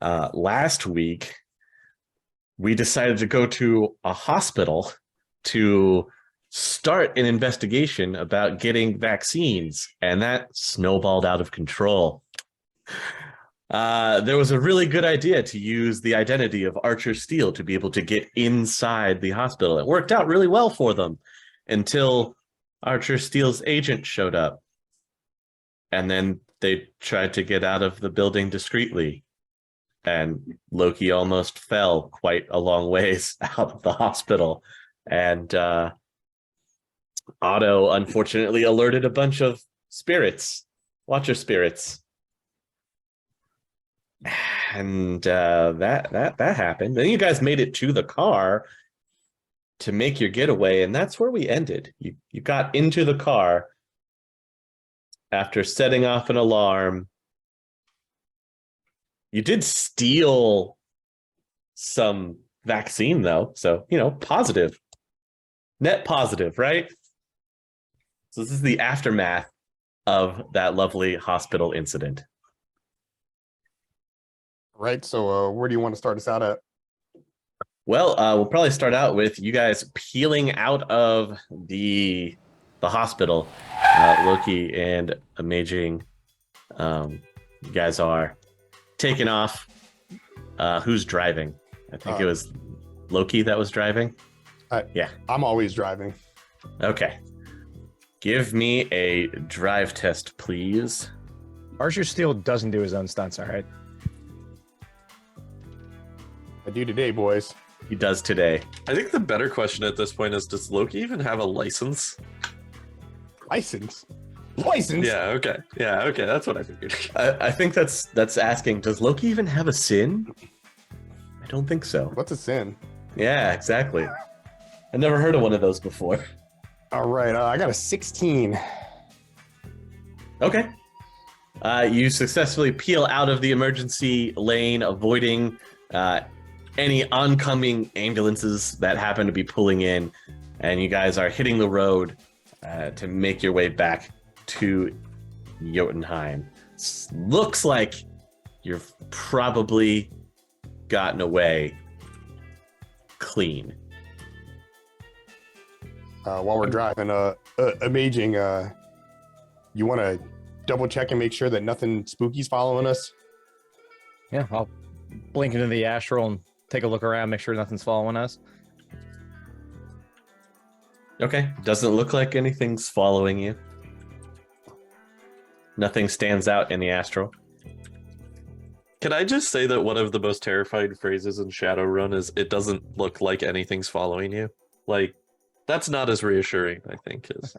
last week, we decided to go to a hospital to start an investigation about getting vaccines, and that snowballed out of control. There was a really good idea to use the identity of Archer Steele to be able to get inside the hospital. It worked out really well for them until Archer Steele's agent showed up. And then they tried to get out of the building discreetly. And Loki almost fell quite a long ways out of the hospital. And Otto, unfortunately, alerted a bunch of spirits, Watcher spirits. And that happened. Then you guys made it to the car to make your getaway, and that's where we ended. You got into the car after setting off an alarm. You did steal some vaccine, though, so positive, net positive, right? So this is the aftermath of that lovely hospital incident. Right. So where do you want to start us out at? Well, we'll probably start out with you guys peeling out of the hospital. Loki and Amaging, you guys are taking off. Who's driving? I think it was Loki that was driving. Yeah. I'm always driving. Okay. Give me a drive test, please. Archer Steele doesn't do his own stunts, all right? I do today, boys. He does today. I think the better question at this point is, does Loki even have a license? License? Yeah, okay. That's what I figured. I think that's asking, does Loki even have a sin? I don't think so. What's a sin? Yeah, exactly. I never heard of one of those before. All right, I got a 16. Okay. You successfully peel out of the emergency lane, avoiding any oncoming ambulances that happen to be pulling in, and you guys are hitting the road to make your way back to Jotunheim. Looks like you've probably gotten away clean. While we're driving, Amaging, you want to double check and make sure that nothing spooky's following us? Yeah, I'll blink into the astral and take a look around, make sure nothing's following us. Okay, doesn't look like anything's following you. Nothing stands out in the astral. Can I just say that one of the most terrifying phrases in Shadowrun is, it doesn't look like anything's following you? Like, that's not as reassuring, I think, as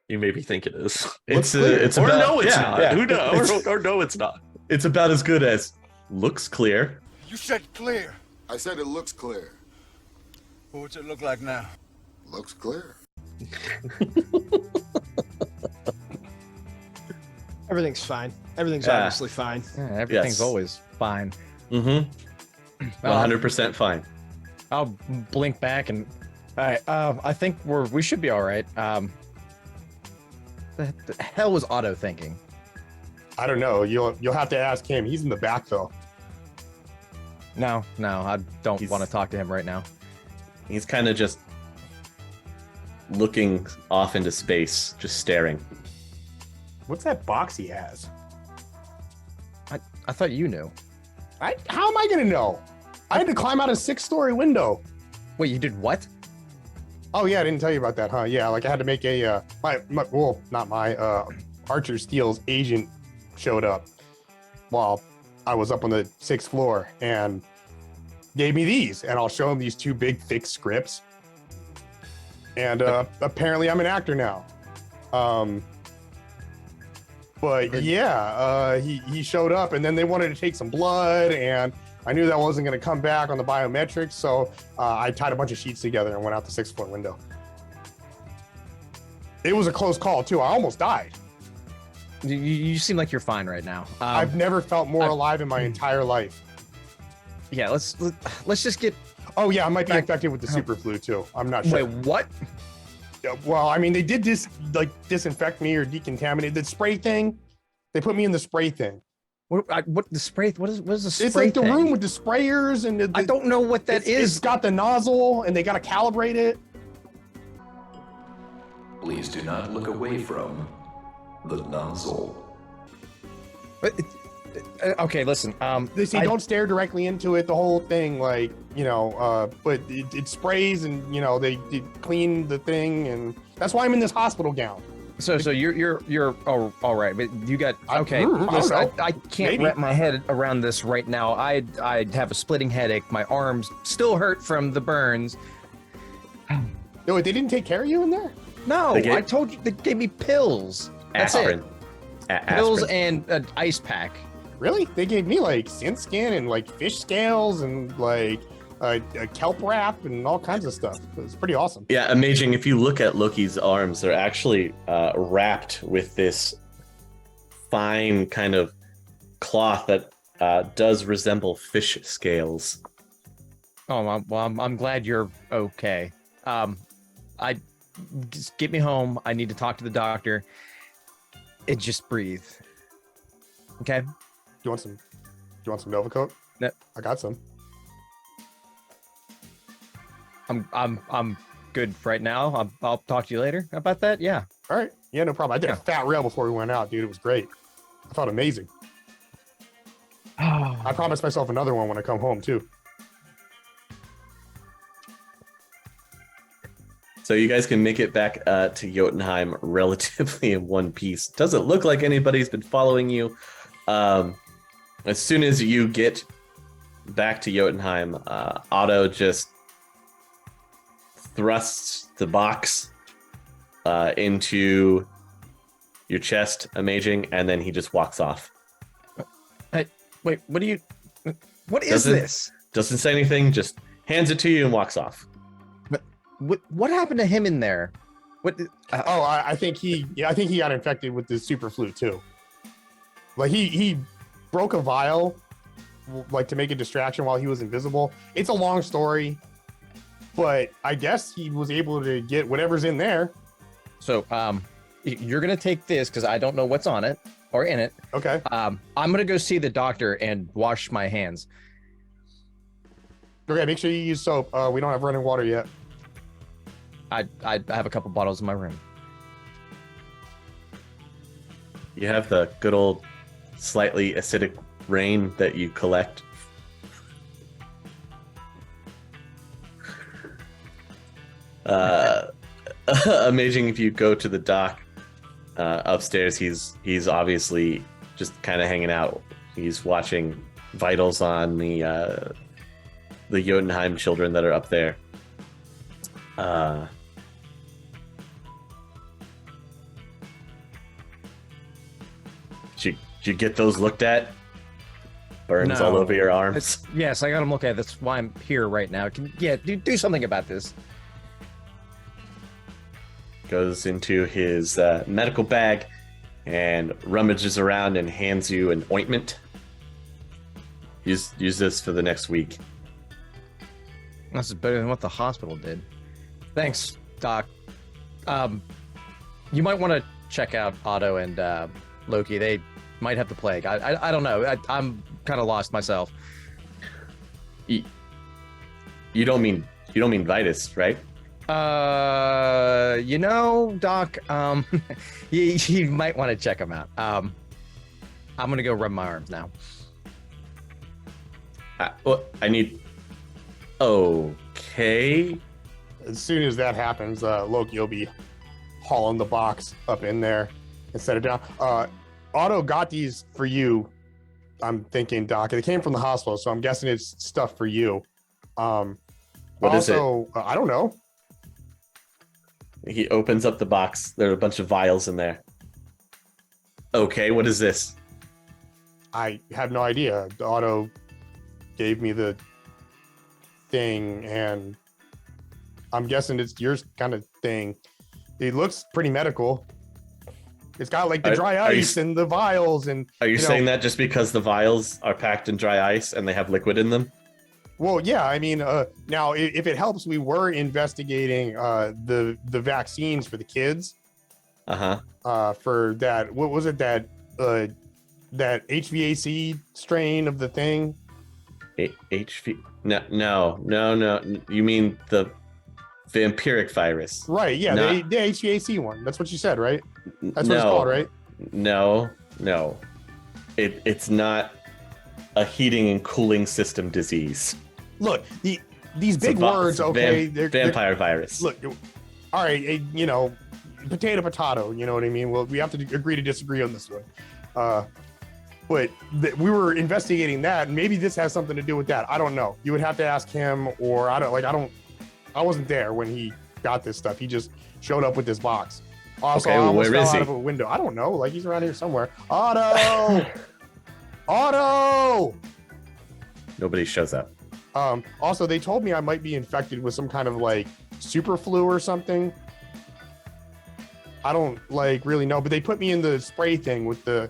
you maybe think it is. It's or about, no, it's yeah, not. yeah. Who knows? Or no, it's not. It's about as good as looks clear. You said clear. I said it looks clear. What's it look like now? Looks clear. Everything's fine. Everything's obviously fine. Yeah, everything's Yes. always fine. Mm-hmm. 100% fine. I'll blink back and all right. I think we should be all right. The hell was Otto thinking? I don't know. You'll have to ask him. He's in the back though. No, I don't He's- want to talk to him right now. He's kind of just looking off into space, just staring. What's that box he has? I thought you knew. How am I gonna know? I had to climb out a 6-story window. Wait, you did what? Oh yeah, I didn't tell you about that, huh? Yeah, like I had to make a Archer Steele's agent showed up while I was up on the 6th floor and gave me these, and I'll show him these 2 big thick scripts. And apparently I'm an actor now. But yeah, he showed up, and then they wanted to take some blood, and I knew that wasn't going to come back on the biometrics, so I tied a bunch of sheets together and went out the 6th floor window. It was a close call too. I almost died. You seem like you're fine right now. I've never felt more alive in my entire life. Yeah, let's just get. Oh yeah, I might be infected with the super flu too. I'm not sure. Wait, what? Yeah, well, I mean, they did disinfect me or decontaminate the spray thing. They put me in the spray thing. What the spray? What is the spray? It's like the thing? room with the sprayers and I don't know what that is. It's got the nozzle and they got to calibrate it. Please do not look away from the nozzle. But okay, listen. They say don't stare directly into it. The whole thing, like but it sprays and they clean the thing, and that's why I'm in this hospital gown. So you're all right, but you got okay. Listen, I can't wrap my head around this right now. I have a splitting headache. My arms still hurt from the burns. No, they didn't take care of you in there? No, I told you they gave me pills. That's Aspirin. it. Pills and an ice pack. Really? They gave me like sin skin and like fish scales and like a kelp wrap and all kinds of stuff. It was pretty awesome. Yeah, amazing. If you look at Loki's arms, they're actually wrapped with this fine kind of cloth that does resemble fish scales. Oh, well, I'm glad you're okay. I just get me home. I need to talk to the doctor. And just breathe. Okay. Do you want some Nova Coke? No. I got some. I'm good right now. I'll talk to you later about that. Yeah. All right. Yeah, no problem. I did a fat rail before we went out, dude. It was great. I felt amazing. I promised myself another one when I come home too. So you guys can make it back to Jotunheim relatively in one piece. Doesn't look like anybody's been following you. As soon as you get back to Jotunheim, Otto just thrusts the box into your chest, Amaging, and then he just walks off. Hey, wait, what is this? Doesn't say anything, just hands it to you and walks off. What happened to him in there? What? I think he got infected with the super flu too. Like he broke a vial, like to make a distraction while he was invisible. It's a long story, but I guess he was able to get whatever's in there. So you're gonna take this because I don't know what's on it or in it. Okay. I'm gonna go see the doctor and wash my hands. Okay, make sure you use soap. We don't have running water yet. I have a couple bottles in my room. You have the good old slightly acidic rain that you collect. Amazing. If you go to the dock upstairs, he's obviously just kind of hanging out. He's watching vitals on the Jotunheim children that are up there. Did you get those looked at? Burns all over your arms. Yes, I got them looked at. That's why I'm here right now. Do something about this. Goes into his medical bag and rummages around and hands you an ointment. Use this for the next week. This is better than what the hospital did. Thanks, Doc. You might want to check out Otto and Loki. They might have the plague. I don't know. I'm kind of lost myself. You don't mean Vitus, right? Doc, you might want to check him out. I'm gonna go rub my arms now. I need. Okay. As soon as that happens, Loki will be hauling the box up in there and set it down. Otto got these for you. I'm thinking, Doc. They came from the hospital, so I'm guessing it's stuff for you. What is it? I don't know. He opens up the box. There are a bunch of vials in there. Okay, what is this? I have no idea. Otto gave me the thing, and I'm guessing it's your kind of thing. It looks pretty medical. It's got like the dry ice and the vials, and are you saying that just because the vials are packed in dry ice and they have liquid in them? Well, yeah. I mean, now if it helps, we were investigating the vaccines for the kids. For that, what was it that that HVAC strain of the thing. HV? No. You mean the vampiric virus? Right? Yeah, Not- the HVAC one. That's what you said, right? That's what it's called, right? No. It's not a heating and cooling system disease. Look, these It's big words, okay? Vampire virus. Look, all right, potato, you know what I mean? Well, we have to agree to disagree on this one. But we were investigating that, and maybe this has something to do with that. I don't know. You would have to ask him, or I wasn't there when he got this stuff. He just showed up with this box. Also, Okay, I almost where fell is out he? of a window. I don't know. Like, he's around here somewhere. Otto! Otto! Nobody shows up. Also, they told me I might be infected with some kind of like super flu or something. I don't really know, but they put me in the spray thing with the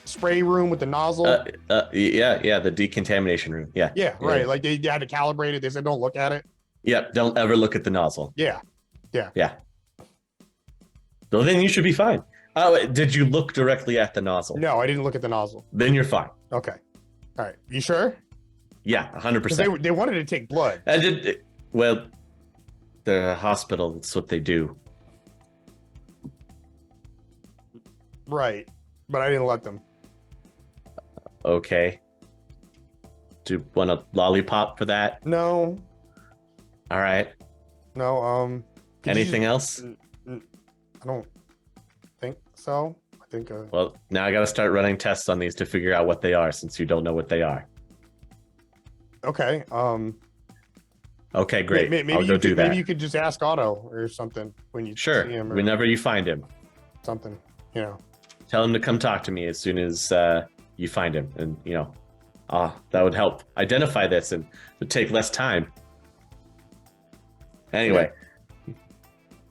spray room with the nozzle. Yeah, the decontamination room. Yeah. Yeah, right. Like they had to calibrate it. They said don't look at it. Yep. Don't ever look at the nozzle. Yeah. Well, then you should be fine. Oh, did you look directly at the nozzle? No, I didn't look at the nozzle. Then you're fine. Okay. All right. You sure? Yeah, 100%. 'Cause they wanted to take blood. Well, the hospital, that's what they do. Right. But I didn't let them. Okay. Do you want a lollipop for that? No. All right. No. Anything else? I don't think so. I think. Well, now I got to start running tests on these to figure out what they are, since you don't know what they are. Okay. Okay, great. Maybe I'll go do that. Maybe you could just ask Otto or something when you see him. Or Whenever you find him. something. Tell him to come talk to me as soon as you find him, and that would help identify this, and it would take less time. Anyway,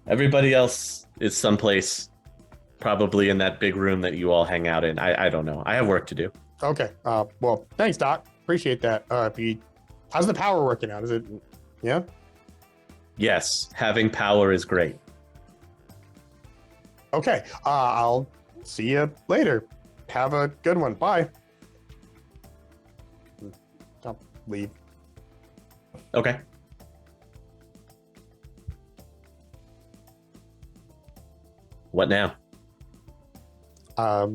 everybody else is someplace, probably in that big room that you all hang out in. I don't know. I have work to do. Okay. Well, thanks, Doc. Appreciate that. How's the power working out? Is it? Yeah. Yes, having power is great. Okay. I'll see you later. Have a good one. Bye. I'll leave. Okay. What now? I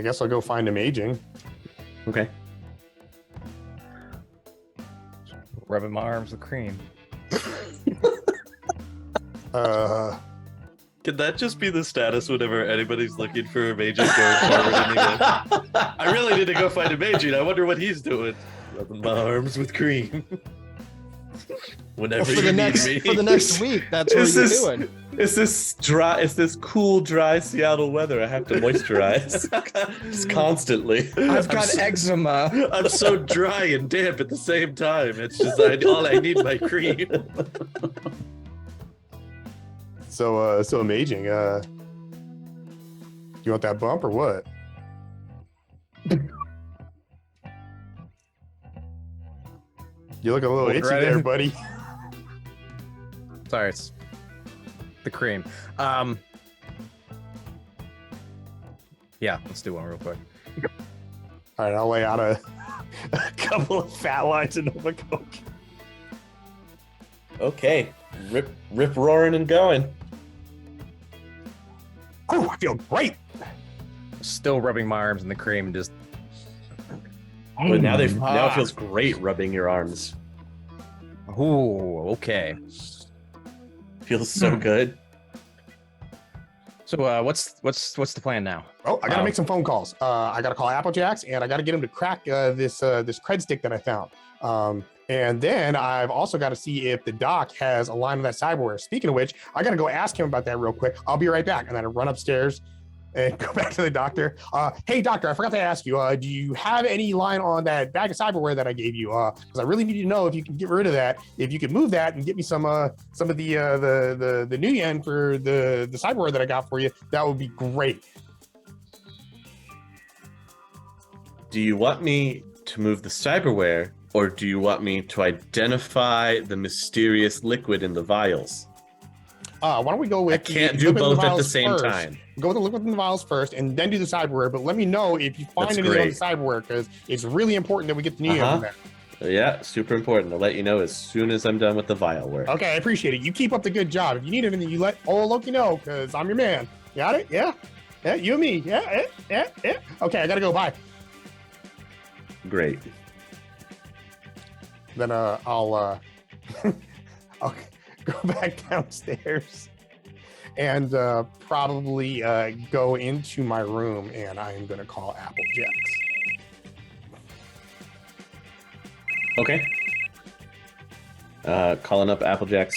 guess I'll go find Amaging. Okay. Rubbing my arms with cream. Can that just be the status whenever anybody's looking for Amaging going forward? I really need to go find Amaging. I wonder what he's doing. Rubbing my arms with cream. Whenever For the next week, that's what you're doing. It's this cool, dry Seattle weather. I have to moisturize just constantly. I've got eczema. I'm so dry and damp at the same time. It's just all I need my cream. So Amaging. You want that bump or what? You look a little itchy right there, in. buddy. Sorry, it's the cream. Yeah, let's do one real quick. All right, I'll lay out a couple of fat lines of Nova Coke. Okay, rip roaring and going. Oh, I feel great. Still rubbing my arms in the cream and just. But now it feels great rubbing your arms. Ooh, okay. Feels so good. So what's the plan now? Oh, I gotta make some phone calls. I gotta call Applejacks, and I gotta get him to crack this cred stick that I found. And then I've also got to see if the doc has a line of that cyberware. Speaking of which, I gotta go ask him about that real quick. I'll be right back. And then I run upstairs and go back to the doctor. Hey, doctor, I forgot to ask you. Do you have any line on that bag of cyberware that I gave you? Because I really need to know if you can get rid of that. If you could move that and get me some of the new yen for the cyberware that I got for you, that would be great. Do you want me to move the cyberware, or do you want me to identify the mysterious liquid in the vials? Why don't we go with I can't the do liquid in both at the vials same first. time. Go with the liquid in the vials first, and then do the cyberware. But let me know if you find That's anything on the great. cyberware, because it's really important that we get the Nemo from there. Yeah, super important. I'll let you know as soon as I'm done with the vial work. Okay, I appreciate it. You keep up the good job. If you need anything, you let old Loki know, because I'm your man. Got it? Yeah? Yeah, you and me. Yeah. Okay, I gotta go. Bye. Great. Then I'll I'll go back downstairs and probably go into my room, and I am gonna call Applejacks. Okay. Calling up Applejacks.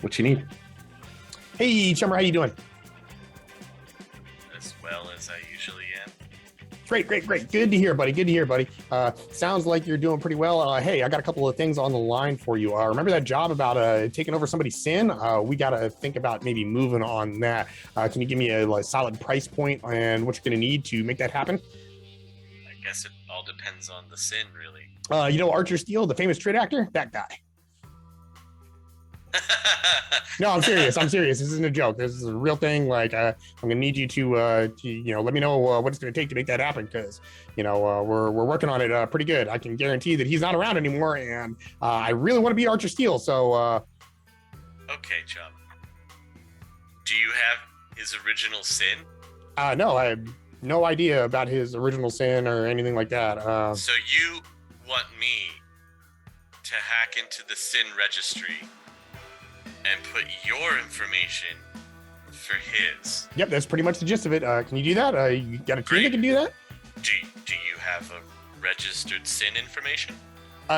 What you need? Hey, Chummer, how you doing? As well as I usually am. Great. Good to hear, buddy. Sounds like you're doing pretty well. Hey, I got a couple of things on the line for you. Remember that job about taking over somebody's sin? We got to think about maybe moving on that. Can you give me a solid price point and what you're going to need to make that happen? I guess it all depends on the sin, really. You know Archer Steele, the famous Trid actor? That guy. No, I'm serious. This isn't a joke. This is a real thing. I'm gonna need you to let me know what it's gonna take to make that happen, because we're working on it pretty good. I can guarantee that he's not around anymore, and I really want to beat Archer Steele. So okay, chum. Do you have his original sin? no, I have no idea about his original sin or anything like that. So you want me to hack into the sin registry and put your information for his? Yep, that's pretty much the gist of it. Can you do that? You got a team that can do that? Do you have a registered sin information?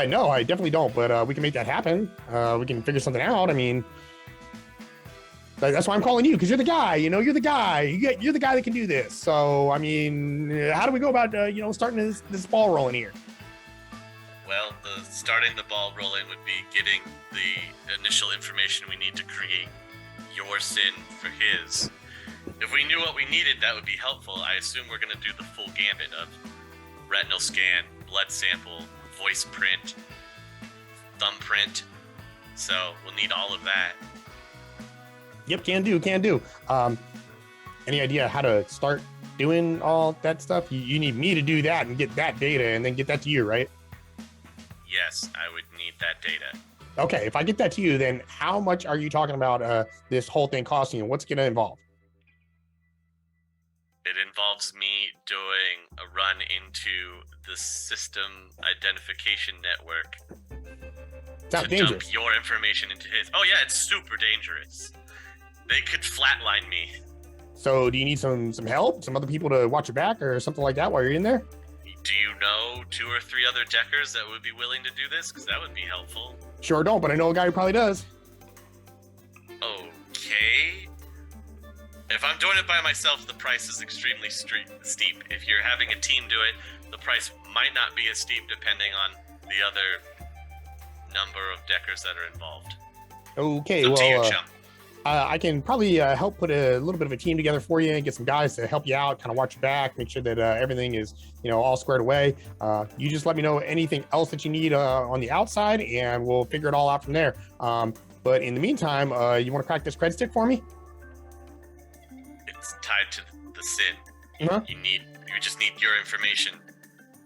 No, I definitely don't, but we can make that happen. We can figure something out. I mean, that's why I'm calling you, because you're the guy. You're the guy. You're the guy that can do this. So, I mean, how do we go about, starting this ball rolling here? Well, starting the ball rolling would be getting the initial information we need to create your sin for his. If we knew what we needed, that would be helpful. I assume we're going to do the full gambit of retinal scan, blood sample, voice print, thumbprint. So we'll need all of that. Yep, can do. Any idea how to start doing all that stuff? You need me to do that and get that data and then get that to you, right? Yes, I would need that data. Okay, if I get that to you, then how much are you talking about this whole thing costing you? What's going to involve? It involves me doing a run into the system identification network Sounds to dangerous. dump your information into his. Oh yeah, it's super dangerous. They could flatline me. So do you need some help? Some other people to watch your back or something like that while you're in there? Do you know 2 or 3 other deckers that would be willing to do this? Because that would be helpful. Sure don't, but I know a guy who probably does. Okay. If I'm doing it by myself, the price is extremely steep. If you're having a team do it, the price might not be as steep depending on the other number of deckers that are involved. Okay, It's up to you, well, chum. I can probably help put a little bit of a team together for you and get some guys to help you out, kind of watch your back, make sure that everything is, all squared away. You just let me know anything else that you need on the outside, and we'll figure it all out from there. But in the meantime, you want to crack this cred stick for me? It's tied to the sin. Uh-huh. You just need your information.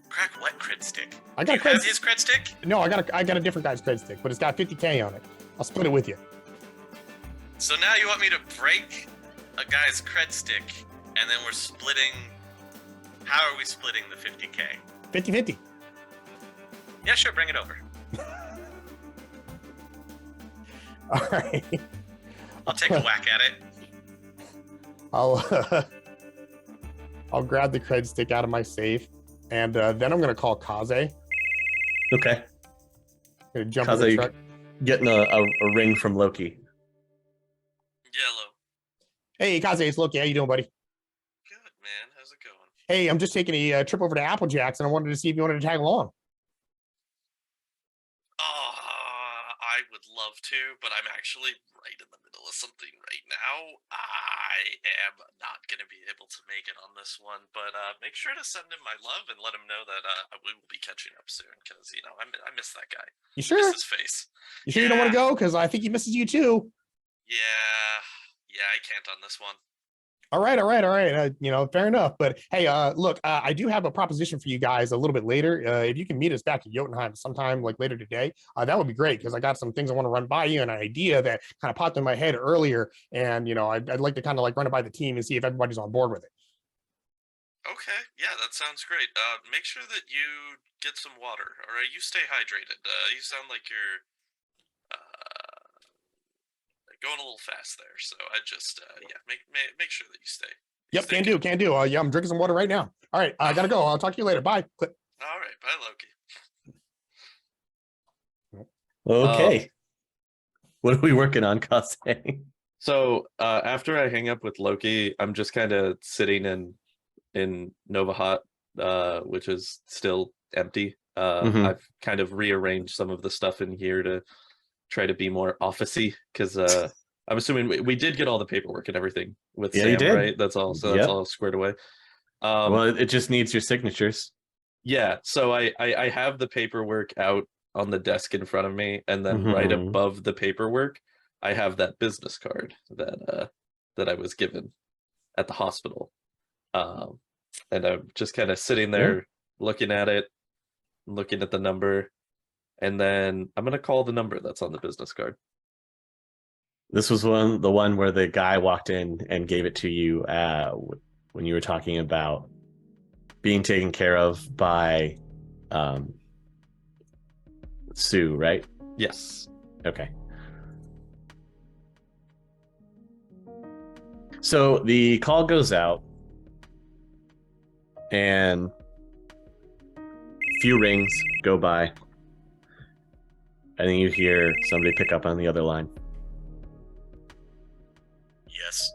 Crack what cred stick? I Do got you a cred have his cred stick? No, I got a different guy's cred stick, but it's got 50K on it. I'll split it with you. So now you want me to break a guy's cred stick, and then we're splitting. How are we splitting the 50K? 50-50. Yeah, sure, bring it over. All right. I'll take a whack at it. I'll grab the cred stick out of my safe, and then I'm gonna call Kaze. Okay. Gonna jump in the truck. Getting a ring from Loki. Yellow. Hey, Kaze, it's Loki. How you doing, buddy? Good, man. How's it going? Hey, I'm just taking a trip over to Applejacks, and I wanted to see if you wanted to tag along. I would love to, but I'm actually right in the middle of something right now. I am not going to be able to make it on this one, but make sure to send him my love and let him know that we will be catching up soon, because, I miss that guy. You sure? I miss his face. You sure you don't want to go? Because I think he misses you too. Yeah, I can't on this one. All right. Fair enough. But hey, look, I do have a proposition for you guys a little bit later. If you can meet us back at Jotunheim sometime like later today, that would be great because I got some things I want to run by you and an idea that kind of popped in my head earlier. And, I'd like to kind of like run it by the team and see if everybody's on board with it. Okay, yeah, that sounds great. Make sure that you get some water, all right? You stay hydrated. You sound like you're going a little fast there, so I just make sure that you stay. Yep, can do. Yeah, I'm drinking some water right now. All right, I gotta go. I'll talk to you later. Bye. All right, bye, Loki. Okay. What are we working on, Kase? So after I hang up with Loki, I'm just kind of sitting in Novahat, which is still empty. I've kind of rearranged some of the stuff in here to try to be more officey because I'm assuming we did get all the paperwork and everything with Sam, right? That's all. So that's all squared away. Well, it just needs your signatures. Yeah. So I have the paperwork out on the desk in front of me, and then right above the paperwork, I have that business card that I was given at the hospital. And I'm just kind of sitting there looking at it, looking at the number, and then I'm gonna call the number that's on the business card. This was the one where the guy walked in and gave it to you when you were talking about being taken care of by Sue, right? Yes. Okay. So the call goes out, and a few rings go by, and then you hear somebody pick up on the other line. Yes.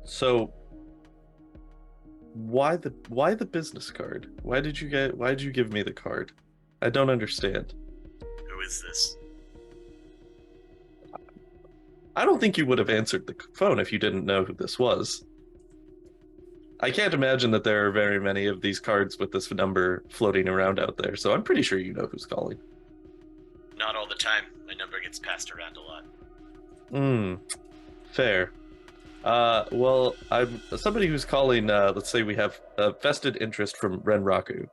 So why the business card? Why did you give me the card? I don't understand. Who is this? I don't think you would have answered the phone if you didn't know who this was. I can't imagine that there are very many of these cards with this number floating around out there, so I'm pretty sure you know who's calling. Not all the time. My number gets passed around a lot. Fair. Well, I'm somebody who's calling, let's say we have a vested interest from Renraku,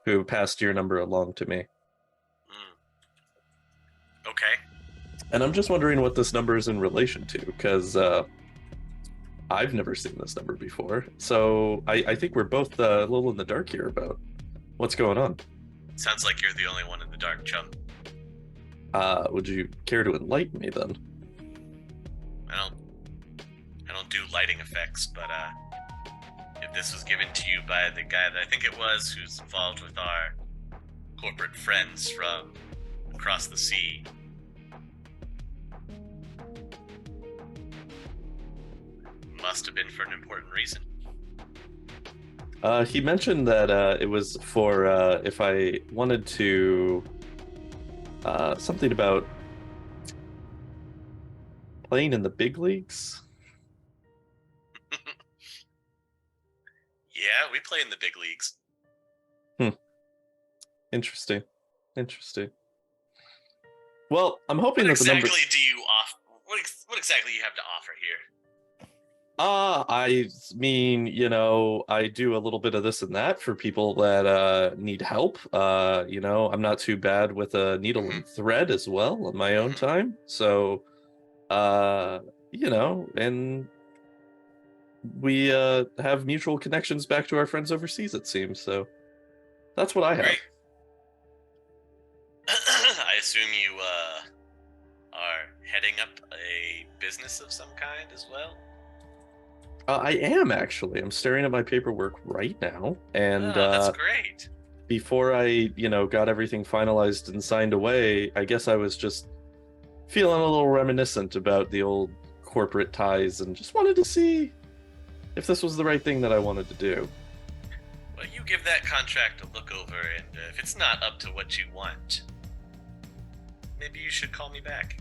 who passed your number along to me. Okay. And I'm just wondering what this number is in relation to, because I've never seen this number before. So I think we're both a little in the dark here about what's going on. Sounds like you're the only one in the dark, chum. Would you care to enlighten me then? I don't do lighting effects, but if this was given to you by the guy that I think it was who's involved with our corporate friends from across the sea, must have been for an important reason. He mentioned that it was for if I wanted to something about playing in the big leagues. Yeah, we play in the big leagues. Interesting. Well, I'm hoping that the number... What exactly do you offer? What exactly you have to offer here? I mean, I do a little bit of this and that for people that need help. I'm not too bad with a needle and thread as well on my own time. So, and we have mutual connections back to our friends overseas, it seems. So that's what I have. Great. I assume you are heading up a business of some kind as well? I am, actually. I'm staring at my paperwork right now, and that's great. Before I, got everything finalized and signed away, I guess I was just feeling a little reminiscent about the old corporate ties and just wanted to see if this was the right thing that I wanted to do. Well, you give that contract a look over, and if it's not up to what you want, maybe you should call me back.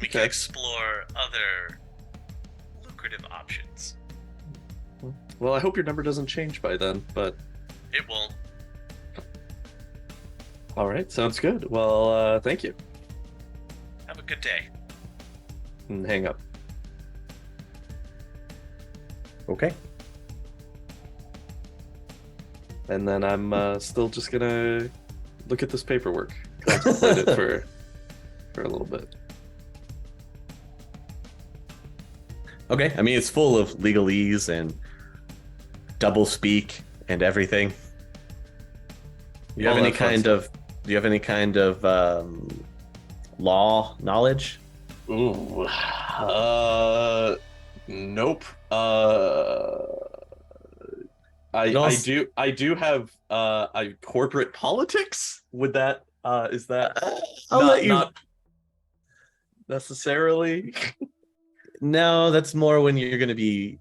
We can explore other lucrative options. Well, I hope your number doesn't change by then, but... It won't. All right, sounds good. Well, thank you. Have a good day. And hang up. Okay. And then I'm still just gonna look at this paperwork, contemplate it for a little bit. Okay. I mean, it's full of legalese and double speak and everything. Do you have any kind of law knowledge? Ooh. Nope. I do have corporate politics. Would that is that I'll let you. not necessarily No, that's more when you're going to be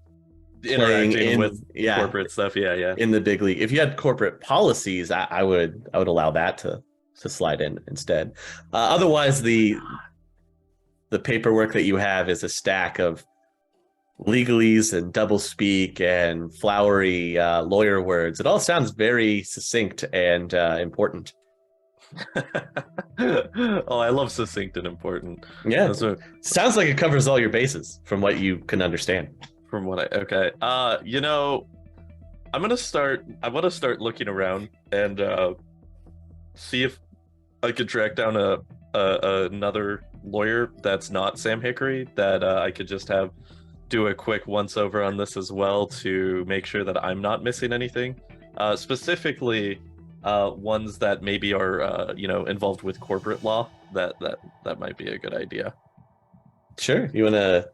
playing interacting with corporate stuff. Yeah. in the big league. If you had corporate policies, I would allow that to slide in instead. Otherwise, the paperwork that you have is a stack of legalese and double speak and flowery lawyer words. It all sounds very succinct and important. Oh, I love succinct and important. Yeah, sounds like it covers all your bases from what you can understand. From what okay. I want to start looking around and see if I could track down another lawyer that's not Sam Hickory that I could just have do a quick once over on this as well to make sure that I'm not missing anything. Specifically ones that maybe are involved with corporate law. That might be a good idea. Sure. You want to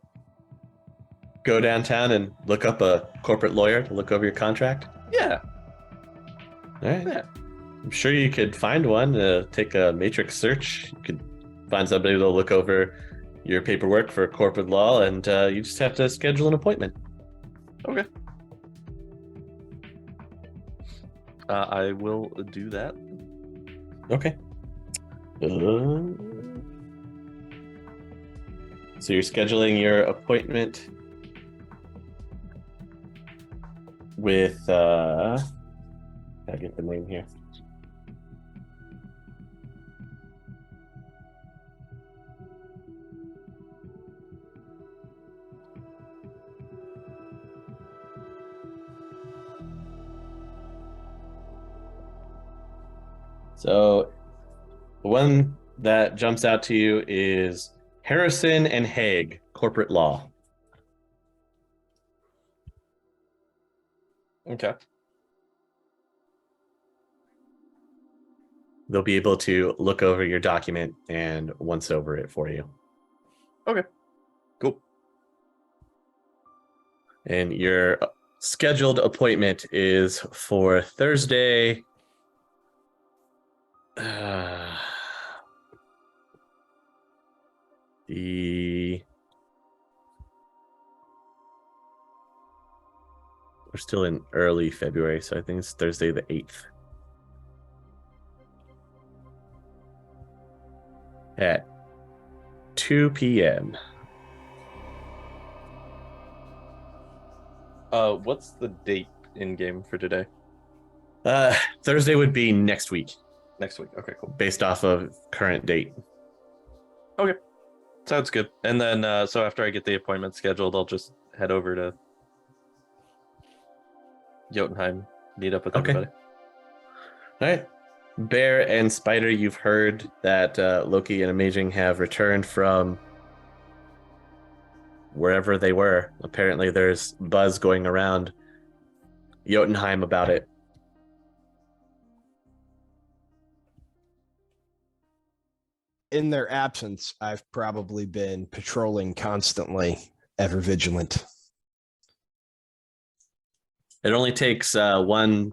go downtown and look up a corporate lawyer to look over your contract? Yeah. All right. Yeah. I'm sure you could find one. Take a matrix search. You could find somebody to look over your paperwork for corporate law, and you just have to schedule an appointment. Okay. I will do that. Okay. So you're scheduling your appointment with I get the name here. So the one that jumps out to you is Harrison and Haig, corporate law. Okay. They'll be able to look over your document and once over it for you. Okay. Cool. And your scheduled appointment is for Thursday. We're still in early February, so I think it's Thursday the 8th. At 2 p.m. What's the date in game for today? Thursday would be next week. Next week. Okay, cool. Based off of current date. Okay. Sounds good. And then so after I get the appointment scheduled, I'll just head over to Jotunheim, meet up with everybody. All right. Bear and Spider, you've heard that Loki and Amaging have returned from wherever they were. Apparently there's buzz going around Jotunheim about it. In their absence, I've probably been patrolling constantly, ever vigilant. It only takes one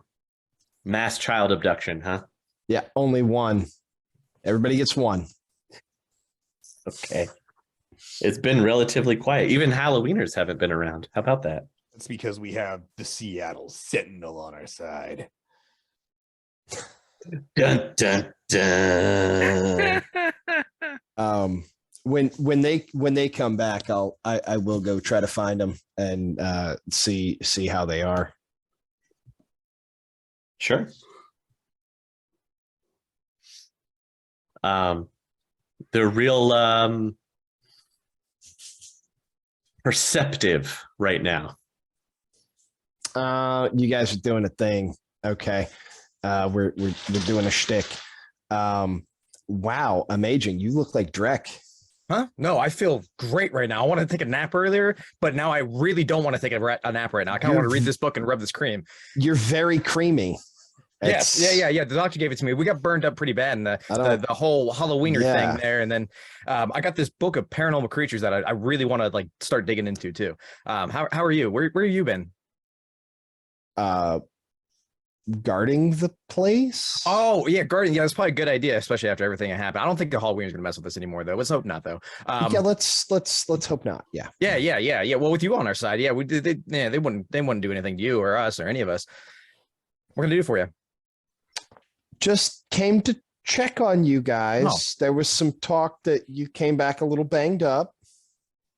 mass child abduction, huh? Yeah, only one. Everybody gets one. Okay. It's been relatively quiet. Even Halloweeners haven't been around. How about that? That's because we have the Seattle Sentinel on our side. Dun dun dun. When they come back, I will go try to find them and see how they are. Sure. They're real perceptive right now. You guys are doing a thing. Okay. We're doing a shtick. Wow, Amaging. You look like Drek. Huh? No, I feel great right now. I wanted to take a nap earlier, but now I really don't want to take a nap right now. I kind of want to read this book and rub this cream. You're very creamy. Yes, yeah. The doctor gave it to me. We got burned up pretty bad in the whole Halloweener thing there, and then I got this book of paranormal creatures that I really want to like start digging into too. How are you? Where have you been? Guarding the place. Oh yeah, guarding. Yeah, that's probably a good idea, especially after everything that happened. I don't think the Halloweener's gonna mess with us anymore, though. Let's hope not, though. Yeah, let's hope not. Yeah. Yeah. Well, with you on our side, yeah, they wouldn't do anything to you or us or any of us. We're gonna do it for you. Just came to check on you guys. Oh. There was some talk that you came back a little banged up.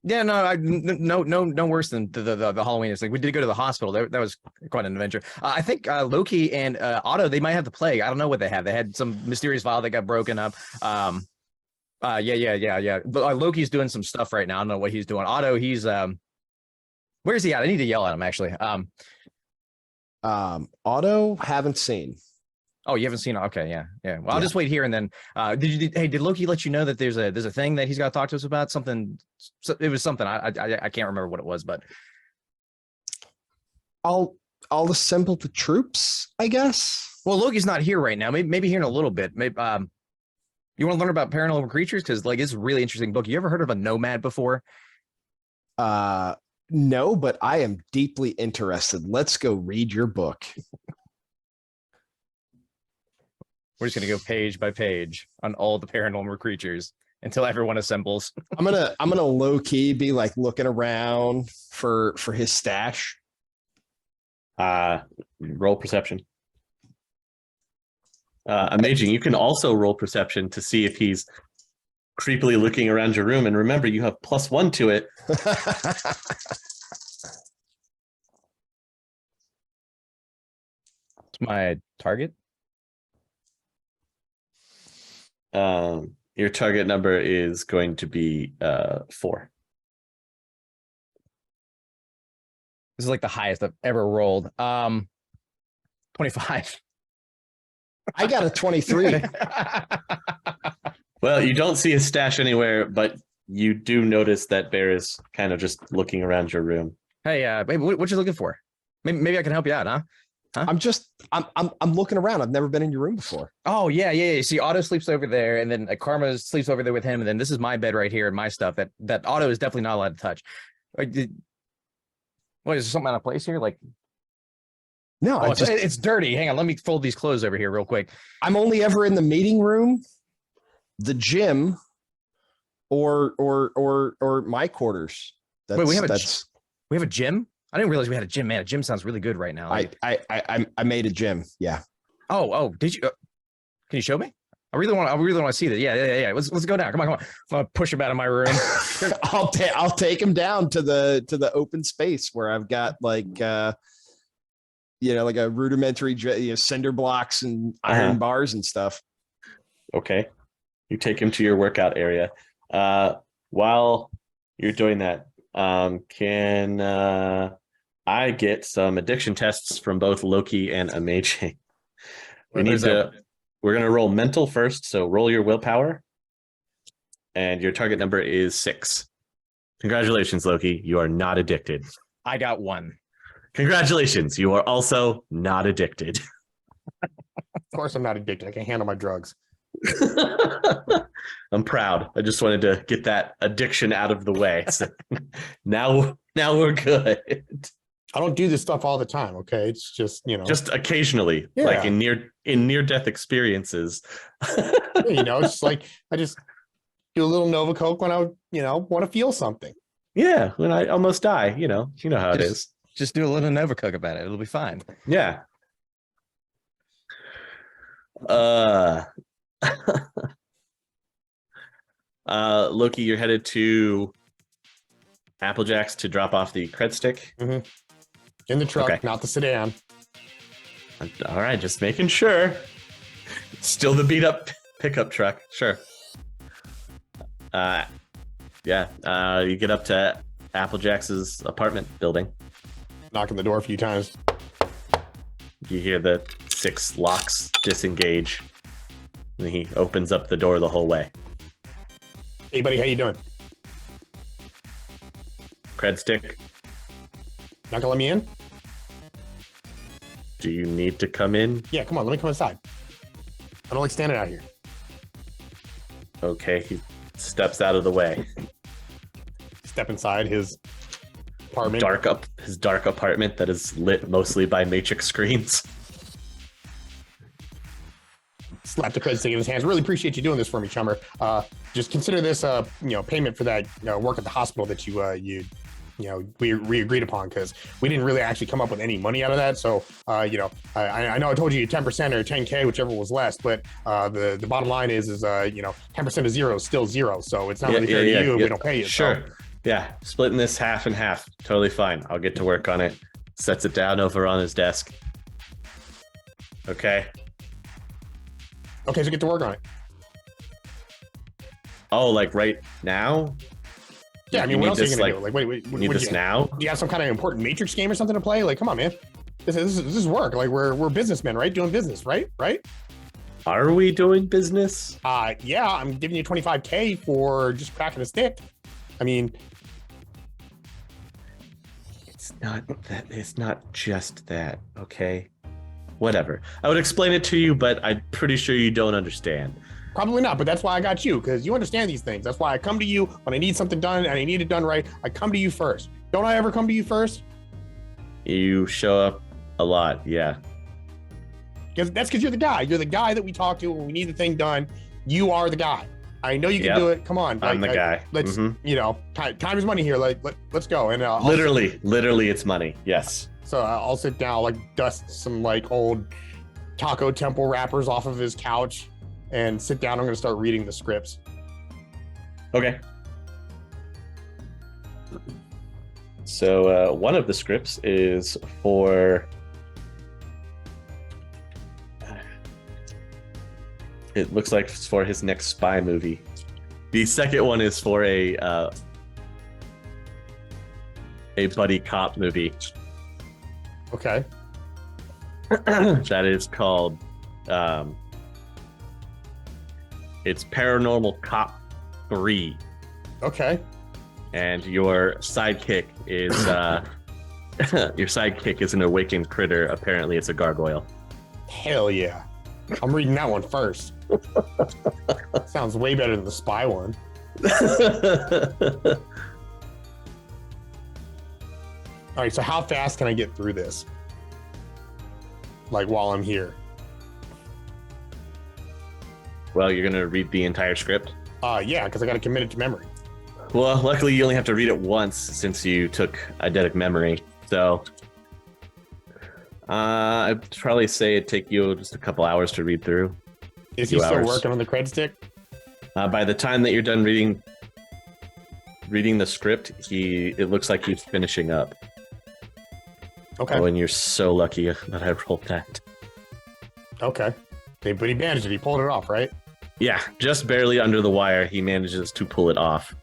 Yeah, no worse than the Halloween thing. We did go to the hospital. That was quite an adventure. I think Loki and Otto, they might have the plague. I don't know what they have. They had some mysterious vial that got broken up. Yeah. But Loki's doing some stuff right now. I don't know what he's doing. Otto, he's where's he at? I need to yell at him actually. Otto, haven't seen. Oh, you haven't seen it? Okay, yeah. Well, I'll just wait here and then. Did Loki let you know that there's a thing that he's got to talk to us about? Something. It was something. I can't remember what it was, but I'll assemble the troops, I guess. Well, Loki's not here right now. Maybe here in a little bit. Maybe you want to learn about paranormal creatures because like it's a really interesting book. You ever heard of a nomad before? No, but I am deeply interested. Let's go read your book. We're just gonna go page by page on all the paranormal creatures until everyone assembles. I'm gonna low key be like looking around for his stash. Roll perception. Amaging, you can also roll perception to see if he's creepily looking around your room. And remember, you have +1 to it. It's my target. Your target number is going to be 4. This is like the highest I've ever rolled. 25. I got a 23. Well, you don't see his stash anywhere, but you do notice that Bear is kind of just looking around your room. Hey, babe, what you looking for? Maybe I can help you out, huh? I'm looking around. I've never been in your room before. Oh yeah. See, Otto sleeps over there, and then Karma sleeps over there with him, and then this is my bed right here and my stuff that Otto is definitely not allowed to touch. What is there something out of place here? Like, no, it's dirty. Hang on, let me fold these clothes over here real quick. I'm only ever in the meeting room, the gym, or my quarters. Wait, we have a gym? I didn't realize we had a gym. Man, a gym sounds really good right now. I made a gym. Yeah. Oh, did you? Can you show me? I really want to see that. Yeah. Let's go down. Come on. I'm gonna push him out of my room. I'll take him down to the open space where I've got like like a rudimentary cinder blocks and iron bars and stuff. Okay. You take him to your workout area. While you're doing that, can I get some addiction tests from both Loki and Amaging? We're going to roll mental first. So roll your willpower. And your target number is 6. Congratulations, Loki. You are not addicted. I got 1. Congratulations. You are also not addicted. Of course I'm not addicted. I can handle my drugs. I'm proud. I just wanted to get that addiction out of the way. So now we're good. I don't do this stuff all the time. Okay. It's just, just occasionally, like in near death experiences. It's like, I just do a little Nova Coke when I, want to feel something. Yeah. When I almost die, you know how it is. Just do a little Nova Coke about it. It'll be fine. Yeah. Loki, you're headed to Applejack's to drop off the cred stick. Mm-hmm. In the truck, not the sedan. All right, just making sure. Still the beat up pickup truck. Sure. Yeah. You get up to Applejack's apartment building. Knock on the door a few times. You hear the 6 locks disengage. And he opens up the door the whole way. Hey, buddy, how you doing? Cred stick, Not gonna let me in? do you need to come in? Yeah, come on, let me come inside. I don't like standing out here. Okay, he steps out of the way. Step inside his apartment. His dark apartment that is lit mostly by matrix screens. Slap the credit stick in his hands. Really appreciate you doing this for me, Chummer. Just consider this, payment for that work at the hospital that we agreed upon, because we didn't really actually come up with any money out of that. So, I know I told you 10% or 10K, whichever was less, but the bottom line is 10% of zero is still zero. So it's not really fair to you if we don't pay you. Sure. So. Yeah, splitting this half and half. Totally fine. I'll get to work on it. Sets it down over on his desk. Okay. Okay, so get to work on it. Oh, like right now? Yeah, I mean, You what need else are you this, gonna like- do? Like, wait, You need what this do you, now? do you have some kind of important Matrix game or something to play? Like, come on, man. This is work. Like, we're businessmen, right? Doing business, right? Right? Are we doing business? Yeah, I'm giving you 25K for just cracking a stick. I mean, It's not that. It's not just that. Okay. Whatever. I would explain it to you, but I'm pretty sure you don't understand. probably not, but that's why I got you, because you understand these things. That's why I come to you when I need something done and I need it done right. I come to you first. Don't I ever come to you first? You show up a lot. Yeah. Because you're the guy. You're the guy that we talk to when we need the thing done. You are the guy. I know you can Yep. do it. Come on. I'm the guy. Let's, Mhm. time is money here. Let's go. And Literally, it's money. Yes. So I'll sit down, like dust some like old Taco Temple wrappers off of his couch and sit down. I'm going to start reading the scripts. Okay. So one of the scripts is for. It looks like it's for his next spy movie. The second one is for a buddy cop movie. Okay. That is called it's Paranormal Cop 3, Okay. and your sidekick is an awakened critter. Apparently it's a gargoyle. Hell yeah. I'm reading that one first. Sounds way better than the spy one. All right, so how fast can I get through this? Like while I'm here? Well, you're gonna read the entire script. Yeah, because I got to commit it to memory. Well, luckily you only have to read it once since you took eidetic memory. So I'd probably say it'd take you just a couple hours to read through. Is he Few still hours. working on the cred stick? By the time that you're done reading the script, it looks like he's finishing up. Okay. Oh, and you're so lucky that I rolled that. Okay. But he managed it. He pulled it off, right? Yeah, just barely under the wire, he manages to pull it off,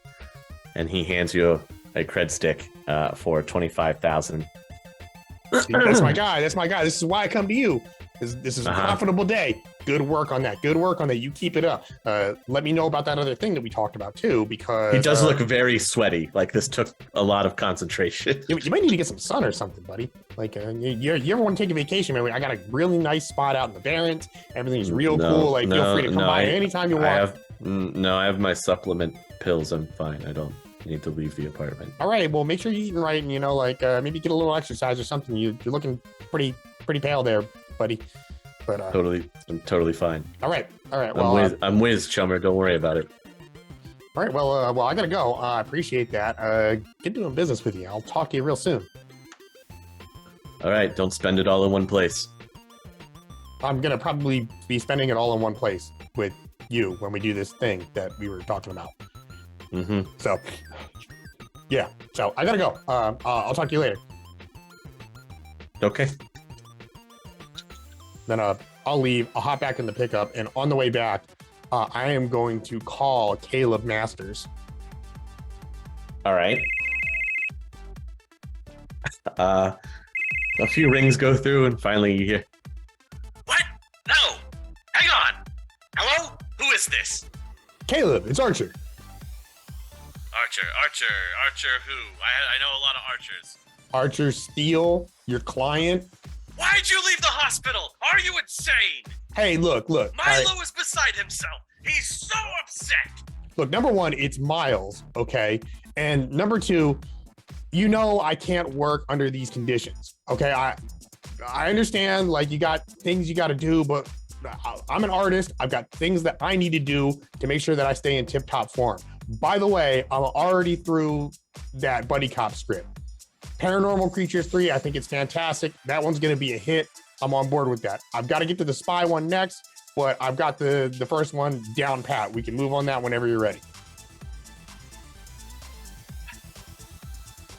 and he hands you a cred stick for 25,000. That's my guy. That's my guy. This is why I come to you. This is a Uh-huh. profitable day. Good work on that. Good work on that. You keep it up. Let me know about that other thing that we talked about too, because He does look very sweaty. Like this took a lot of concentration. you might need to get some sun or something, buddy. Like you ever want to take a vacation? Man, I got a really nice spot out in the Barrens. Everything's real cool. Like feel free to come by anytime you want. I have my supplement pills. I'm fine. I don't need to leave the apartment. All right. Well, make sure you're eating right, and maybe get a little exercise or something. You're looking pretty pale there, buddy. But I'm totally fine. all right. Well, I'm whiz, chummer. Don't worry about it. all right. Well, I gotta go. I appreciate that. Good doing business with you. I'll talk to you real soon. All right, don't spend it all in one place. I'm gonna probably be spending it all in one place with you when we do this thing that we were talking about. Mm-hmm. So, yeah. So I gotta go. I'll talk to you later. Okay. Then I'll leave. I'll hop back in the pickup, and on the way back, I am going to call Caleb Masters. All right. A few rings go through, and finally you hear, What? No! Hang on! Hello? Who is this? Caleb, it's Archer. Archer who? I know a lot of archers. Archer Steele, your client. Why'd you leave the hospital? Are you insane? Hey, look. Milo all right. is beside himself. He's so upset. Look, number one, it's Miles, okay? And number two, I can't work under these conditions, okay? I understand, like, you got things you got to do, but I'm an artist. I've got things that I need to do to make sure that I stay in tip-top form. By the way, I'm already through that Buddy Cop script. Paranormal Creatures 3, I think it's fantastic. That one's going to be a hit. I'm on board with that. I've got to get to the spy one next, but I've got the first one down pat. We can move on that whenever you're ready.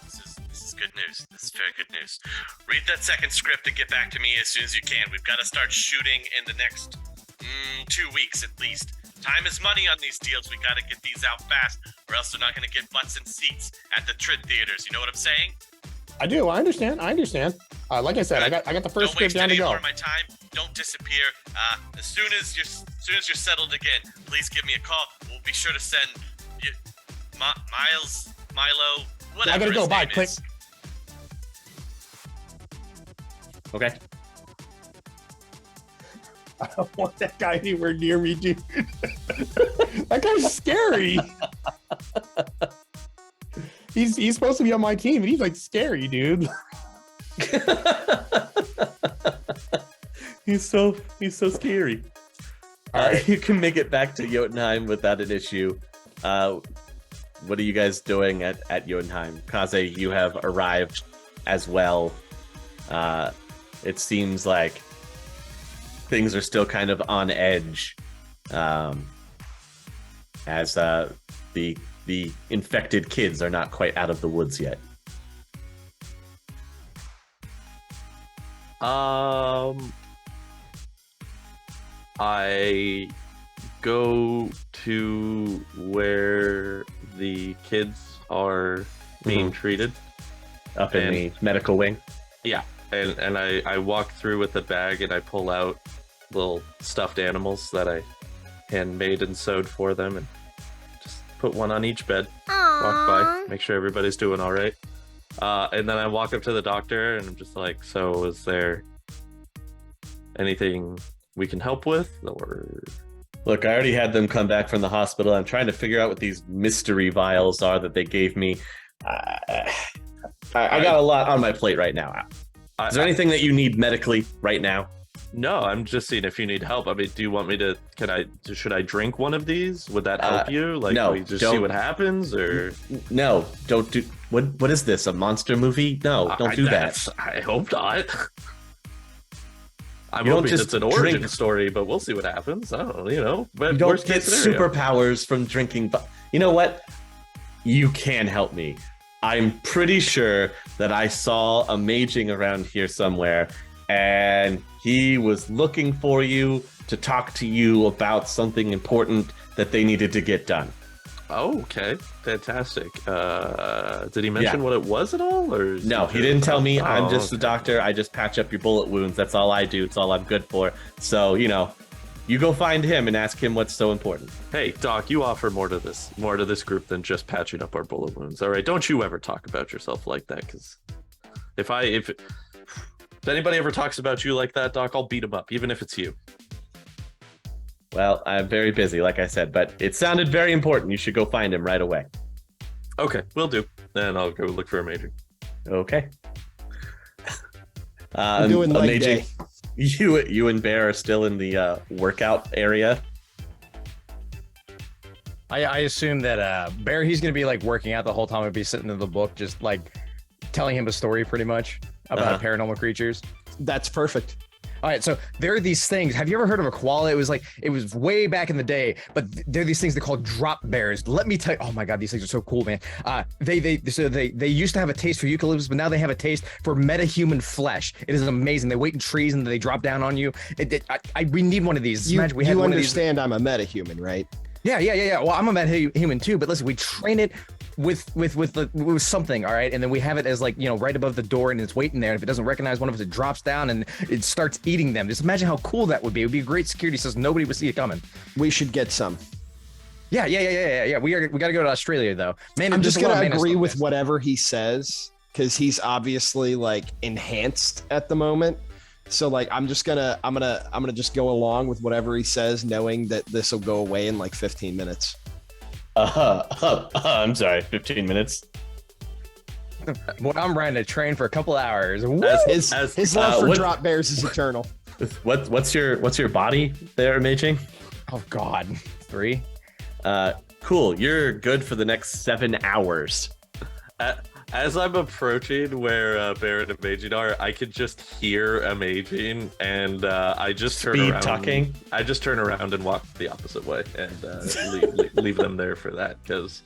This is good news. This is very good news. Read that second script and get back to me as soon as you can. We've got to start shooting in the next 2 weeks at least. Time is money on these deals. We got to get these out fast, or else they're not going to get butts and seats at the Trid theaters. You know what I'm saying? I do. I understand. Like I said, I got the first script down to go. Don't waste any more of my time. Don't disappear. As soon as you're settled again, please give me a call. We'll be sure to send you, Milo, whatever. I gotta go. His Bye. name Click. is. okay. I don't want that guy anywhere near me, dude. That guy's scary. He's supposed to be on my team, and he's like scary, dude. He's so scary. You can make it back to Jotunheim without an issue. What are you guys doing at Jotunheim? Kaze, you have arrived as well. It seems like things are still kind of on edge, as the infected kids are not quite out of the woods yet. I go to where the kids are being treated. Up in the medical wing? Yeah, and I walk through with a bag and I pull out little stuffed animals that I handmade and sewed for them, and just put one on each bed. Walk by, make sure everybody's doing all right. And then I walk up to the doctor and I'm just like, so is there anything we can help with? Or Look, I already had them come back from the hospital. I'm trying to figure out what these mystery vials are that they gave me. I got a lot on my plate right now. Is there anything that you need medically right now? No, I'm just seeing if you need help. I mean, do you want me to? Should I drink one of these? Would that help you? Like, no, we just see what happens, or no? Don't do. What is this? A monster movie? No, don't do that. I hope not. I'm You don't hoping just it's an origin drink. story, but we'll see what happens. I don't know. But You don't worst get case scenario. superpowers from drinking. But you know what? You can help me. I'm pretty sure that I saw Amaging around here somewhere, and he was looking for you to talk to you about something important that they needed to get done. Oh, okay, fantastic. Did he mention what it was at all, or is No, it he just- didn't tell me. Oh, I'm just the okay. doctor. I just patch up your bullet wounds. That's all I do. It's all I'm good for. So, you go find him and ask him what's so important. Hey, Doc, you offer more to this group than just patching up our bullet wounds. All right, don't you ever talk about yourself like that, because if anybody ever talks about you like that, Doc, I'll beat him up, even if it's you. Well, I'm very busy, like I said, but it sounded very important. You should go find him right away. Okay, will do. Then I'll go look for a major. Okay. I'm doing leg Amaging. day. You and Bear are still in the workout area. I assume that Bear, he's gonna be like working out the whole time. I'd be sitting in the book, just like telling him a story, pretty much about paranormal creatures. That's perfect. All right, so there are these things. Have you ever heard of a koala? It was way back in the day, but there are these things they call drop bears. Let me tell you, oh my god, these things are so cool, man. They used to have a taste for eucalyptus, but now they have a taste for metahuman flesh. It is amazing. They wait in trees and they drop down on you. We need one of these. You, Imagine we had one understand I'm a metahuman, right? Yeah. Well, I'm a metahuman too, but listen, we train it with something, all right, and then we have it as like, right above the door, and it's waiting there. And if it doesn't recognize one of us, it drops down and it starts eating them. Just imagine how cool that would be. It would be a great security system. Nobody would see it coming. We should get some. Yeah. We got to go to Australia though, man. I'm just gonna agree with whatever he says because he's obviously like enhanced at the moment. So like I'm gonna just go along with whatever he says, knowing that this will go away in like 15 minutes. I'm sorry, 15 minutes. Well, I'm riding a train for a couple hours. His love for drop bears is eternal. What's your body there, Amaging? Oh God, 3. Cool. You're good for the next 7 hours. As I'm approaching where Barrett and Amaging are, I can just hear Amaging, and I just turn around. Talking. I just turn around and walk the opposite way, and leave them there for that. Because,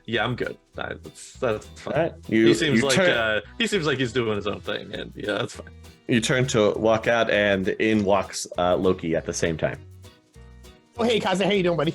yeah, I'm good. That's fine. Right. He seems like he's doing his own thing, and yeah, that's fine. You turn to walk out, and in walks Loki at the same time. Oh, hey, Kaze, how you doing, buddy?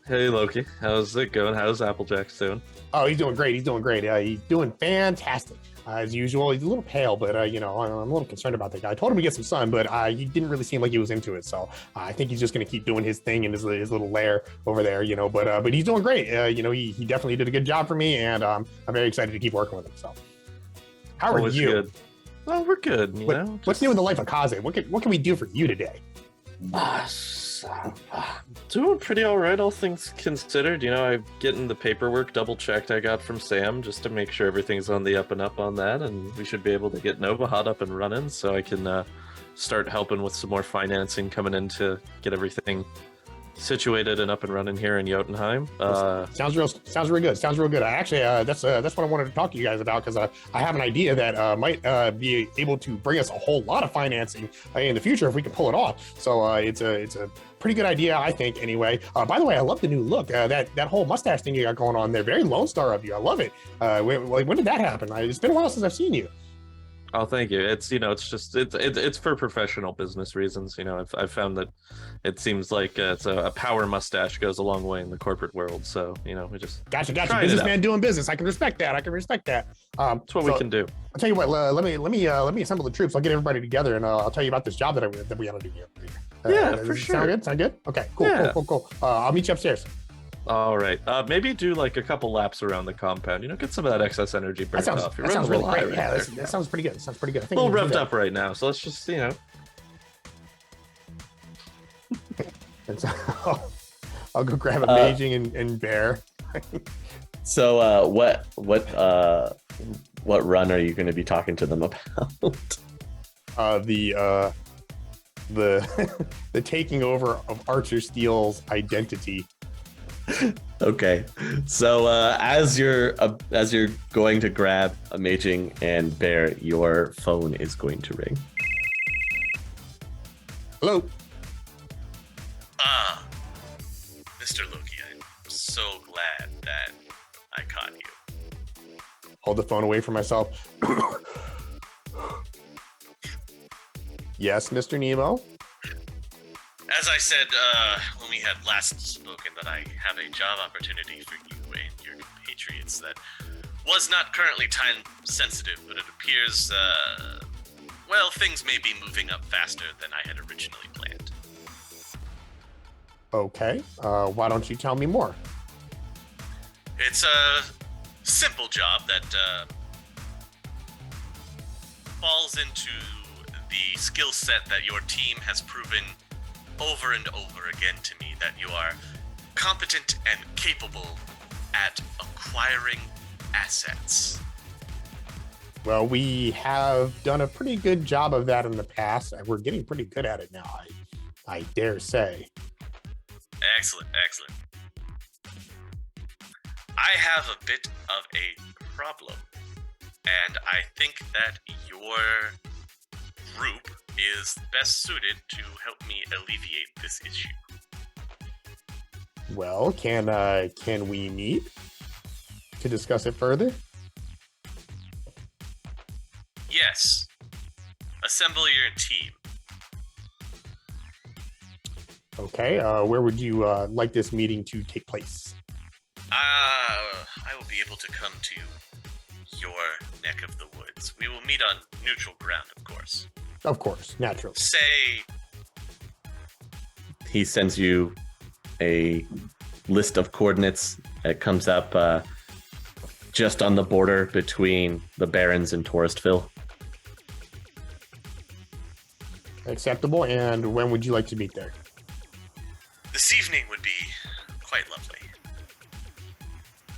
Hey, Loki, how's it going? How's Applejack doing? Oh, he's doing great. He's doing fantastic. As usual, he's a little pale, but I'm a little concerned about that guy. I told him to get some sun, but he didn't really seem like he was into it. So I think he's just going to keep doing his thing in his little lair over there, But he's doing great. He definitely did a good job for me, and I'm very excited to keep working with him. So, how are you? Good. Well, we're good. What's new in the life of Kaze? What can we do for you today? Doing pretty all right, all things considered. I'm getting the paperwork double checked I got from Sam just to make sure everything's on the up and up on that, and we should be able to get Nova Hot up and running so I can start helping with some more financing coming in to get everything situated and up and running here in Jotunheim. Sounds real good. Sounds real good. I actually, that's what I wanted to talk to you guys about, because I have an idea that might be able to bring us a whole lot of financing in the future if we can pull it off. So it's a pretty good idea, I think. Anyway, by the way, I love the new look. That whole mustache thing you got going on there, very Lone Star of you. I love it. When did that happen? It's been a while since I've seen you. Oh, thank you. It's it's for professional business reasons. I've found that it seems like it's a power mustache goes a long way in the corporate world. So we just gotcha. Businessman doing business. I can respect that. That's what we can do. I'll tell you what. Let me assemble the troops. I'll get everybody together, and I'll tell you about this job that we want to do here. Yeah, for sure. Sound good? Okay, cool, Yeah. cool. I'll meet you upstairs. All right. Maybe do like a couple laps around the compound. Get some of that excess energy burnt off. That sounds really great. Yeah, that sounds pretty good. I think a little revved up right now. So let's just And so I'll go grab Amaging and Bear. So what run are you going to be talking to them about? The taking over of Archer Steele's identity. Okay, so as you're going to grab Amaging and Bear, your phone is going to ring. Hello. Mr. Loki, I'm so glad that I caught you. Hold the phone away from myself. Yes, Mr. Nemo. As I said when we had last spoken, that I have a job opportunity for you and your compatriots that was not currently time sensitive, but it appears, things may be moving up faster than I had originally planned. Okay, why don't you tell me more? It's a simple job that falls into the skill set that your team has proven over and over again to me, that you are competent and capable at acquiring assets. Well, we have done a pretty good job of that in the past, and we're getting pretty good at it now, I dare say. Excellent. I have a bit of a problem, and I think that your group is best suited to help me alleviate this issue. Well, can we meet to discuss it further? Yes. Assemble your team. Okay, where would you like this meeting to take place? I will be able to come to your neck of the woods. We will meet on neutral ground, of course. Of course, naturally. Say, He sends you a list of coordinates. It comes up just on the border between the Barrens and Touristville. Acceptable. And when would you like to meet there? this evening would be quite lovely.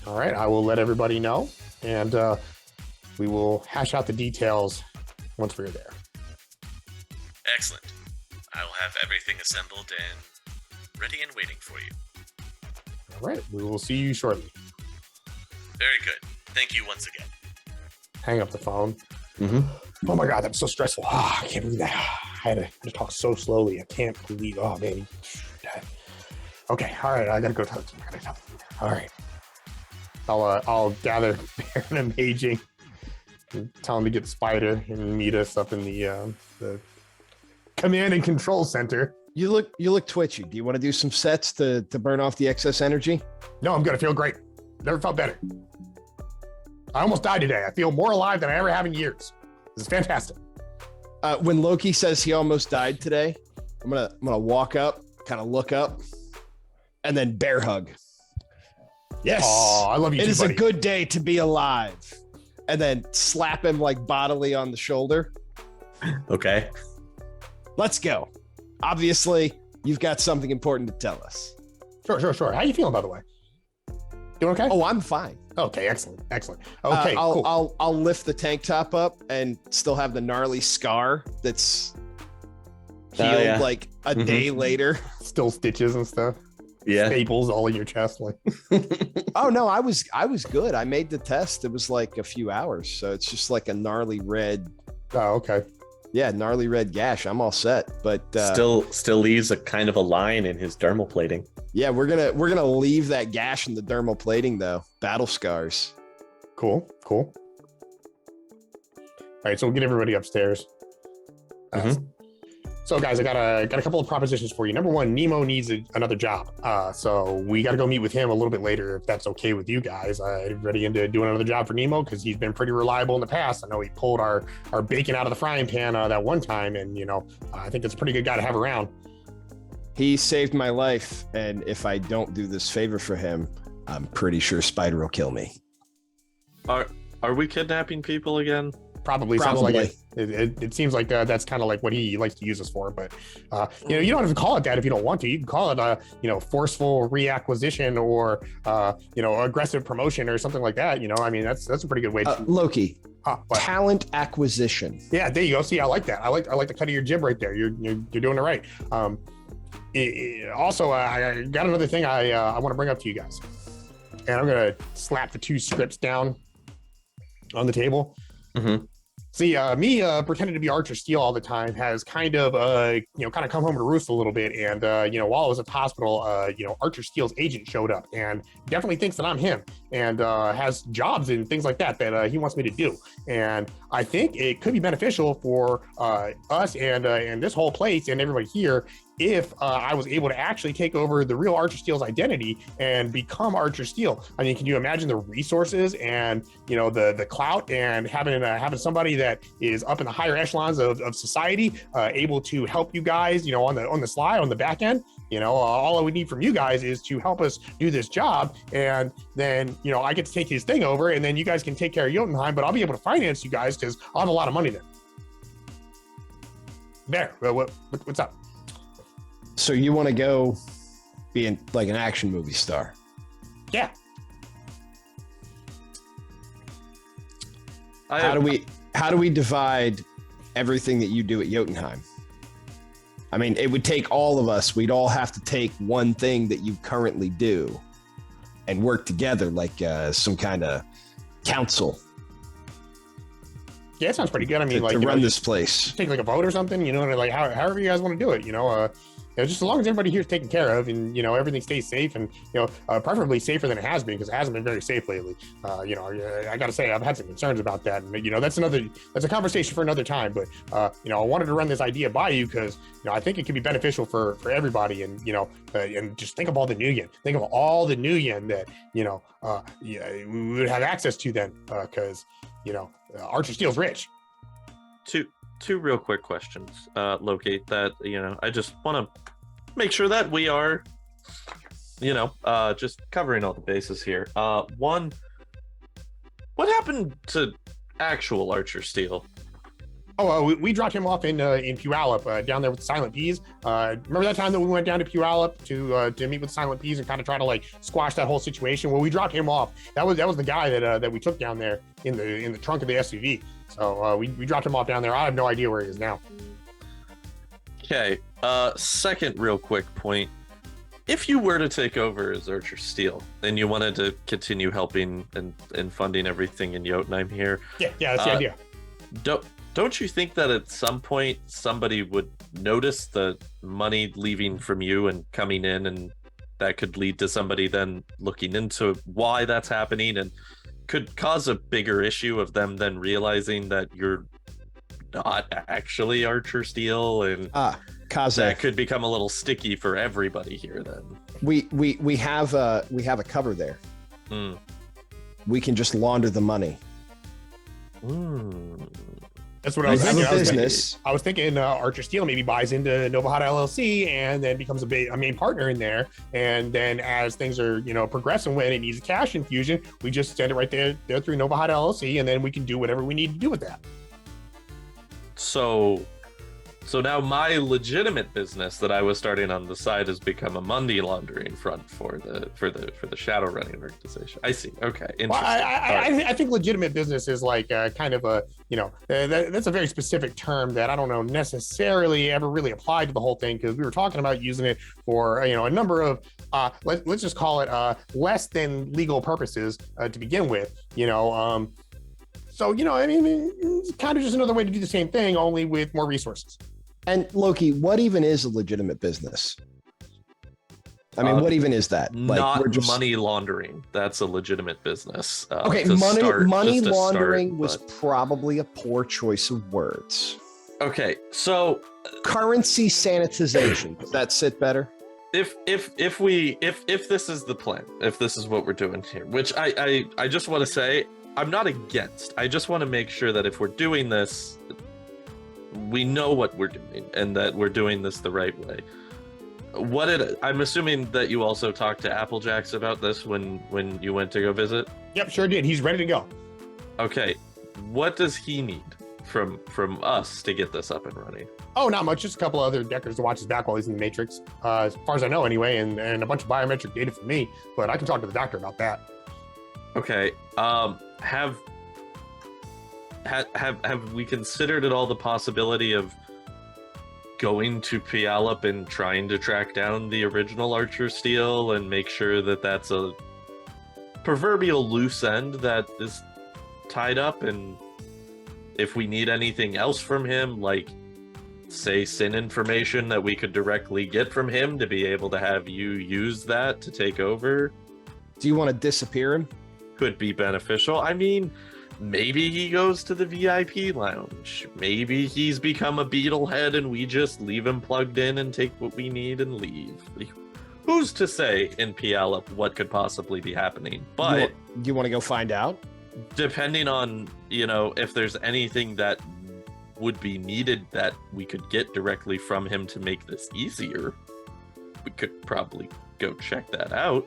All right, I will let everybody know, and we will hash out the details once we're there. Excellent. I will have everything assembled and ready and waiting for you. All right, we will see you shortly. Very good. Thank you once again. Hang up the phone. Mm-hmm. Oh my God, that's so stressful. I can't believe that. I had to talk so slowly. I can't believe. Oh man. Okay, all right. I gotta go talk to him. All right. I'll gather Baron and Amaging and tell him to get Spider and meet us up in the command and control center. You look twitchy. Do you want to do some sets to burn off the excess energy? No, I'm good. I feel great. Never felt better. I almost died today. I feel more alive than I ever have in years. This is fantastic. When Loki says he almost died today, I'm gonna walk up, kind of look up, and then bear hug. Yes. Oh, I love you. It too, is buddy. a good day to be alive. And then slap him like bodily on the shoulder. Okay. Let's go. Obviously, you've got something important to tell us. Sure. How you feeling, by the way? Doing okay? Oh, I'm fine. Okay, excellent. Okay, cool. I'll lift the tank top up and still have the gnarly scar that's healed like a day later. Still stitches and stuff. Yeah. Staples all in your chest. Like. Oh no, I was good. I made the test. It was like a few hours, so it's just like a gnarly red. Oh, okay. Yeah, gnarly red gash. I'm all set, but Still leaves a kind of a line in his dermal plating. yeah, we're gonna leave that gash in the dermal plating though. Battle scars. Cool. All right, so we'll get everybody upstairs. So, guys, I got a couple of propositions for you. Number one, Nemo needs another job. So we got to go meet with him a little bit later, if that's okay with you guys. Ready into doing another job for Nemo because he's been pretty reliable in the past. I know he pulled our bacon out of the frying pan that one time, and I think it's a pretty good guy to have around. He saved my life, and if I don't do this favor for him, I'm pretty sure Spider will kill me. Are we kidnapping people again? Probably. Sounds like it. It seems like that's kind of like what he likes to use us for, but you don't have to call it that if you don't want to. You can call it forceful reacquisition or aggressive promotion or something like that. I mean that's a pretty good way to Loki. Talent acquisition. Yeah, there you go. See, I like that. I like the cut of your jib right there. You're doing it right. Also, I got another thing I want to bring up to you guys, and I'm gonna slap the two scripts down on the table. Mm-hmm. See, me pretending to be Archer Steele all the time has kind of come home to roost a little bit. And while I was at the hospital, Archer Steele's agent showed up and definitely thinks that I'm him and has jobs and things like that he wants me to do. And I think it could be beneficial for us and this whole place and everybody here if I was able to actually take over the real Archer Steele's identity and become Archer Steele. I mean, can you imagine the resources and the clout and having somebody that is up in the higher echelons of society able to help you guys, on the sly on the back end. All I would need from you guys is to help us do this job, and then I get to take his thing over, and then you guys can take care of Jotunheim, but I'll be able to finance you guys because I'll have a lot of money then. There, what's up? So you want to go be like an action movie star? Yeah. How do we divide everything that you do at Jotunheim? I mean, it would take all of us. We'd all have to take one thing that you currently do and work together like some kind of council. Yeah, it sounds pretty good. I mean, to, like to you run know, this place. take like a vote or something, you know, and like however you guys want to do it, you know, just as long as everybody here is taken care of and you know everything stays safe and you know preferably safer than it has been because it hasn't been very safe lately. You know, I gotta say I've had some concerns about that, and you know that's a conversation for another time. But you know, I wanted to run this idea by you because you know I think it could be beneficial for everybody, and you know, and just think of all the new yen. Think of all the new yen that you know, yeah, we would have access to then, because you know Archer Steele's rich. Two real quick questions, Loki, that you know I just want to make sure that we are you know just covering all the bases here. One, what happened to actual Archer Steele? Oh, we dropped him off in Puyallup, down there with the Silent Peas. Remember that time that we went down to Puyallup to meet with Silent Peas and kind of try to like squash that whole situation? Well, we dropped him off. That was the guy that we took down there in the trunk of the SUV. So we dropped him off down there. I have no idea where he is now. Okay. Second, real quick point: if you were to take over as Archer Steele and you wanted to continue helping and funding everything in Jotunheim here, Yeah, that's the idea. Don't you think that at some point somebody would notice the money leaving from you and coming in, and that could lead to somebody then looking into why that's happening and could cause a bigger issue of them then realizing that you're not actually Archer Steele, and Kaze, that could become a little sticky for everybody here then. we have a cover there. We can just launder the money. That's what I was We have thinking. a business. I was thinking Archer Steele maybe buys into Novahata LLC and then becomes a main partner in there. And then as things are, you know, progressing when it needs a cash infusion, we just send it right there through Novahata LLC, and then we can do whatever we need to do with that. So now my legitimate business that I was starting on the side has become a money laundering front for the Shadowrunning organization. I see. Okay. Interesting. Well, Right. I think legitimate business is like kind of a, you know, that's a very specific term that I don't know necessarily ever really applied to the whole thing, because we were talking about using it for, you know, a number of, let's just call it less than legal purposes to begin with, you know. So, you know, I mean, it's kind of just another way to do the same thing, only with more resources. And Loki, what even is a legitimate business? I mean, what even is that? Like, Not we're just... money laundering. That's a legitimate business. Okay, to money just to laundering start, was but- probably a poor choice of words. Okay, so Currency sanitization. Does that sit better? if this is the plan, if this is what we're doing here, which I just want to say I'm not against. I just want to make sure that if we're doing this, we know what we're doing and that we're doing this the right way. I'm assuming that you also talked to Applejacks about this when you went to go visit. Yep, sure did. He's ready to go. Okay, what does he need from us to get this up and running? Oh, not much. Just a couple other deckers to watch his back while he's in the Matrix, as far as I know anyway, and a bunch of biometric data from me, but I can talk to the doctor about that. Okay, have we considered at all the possibility of going to Puyallup and trying to track down the original Archer Steele and make sure that that's a proverbial loose end that is tied up, and if we need anything else from him, like say SIN information that we could directly get from him to be able to have you use that to take over? Do you want to disappear him? Could be beneficial. I mean, maybe he goes to the VIP lounge. Maybe he's become a beetlehead and we just leave him plugged in and take what we need and leave. Who's to say in Puyallup what could possibly be happening? But Do you want to go find out? depending on, you know, if there's anything that would be needed that we could get directly from him to make this easier, we could probably go check that out.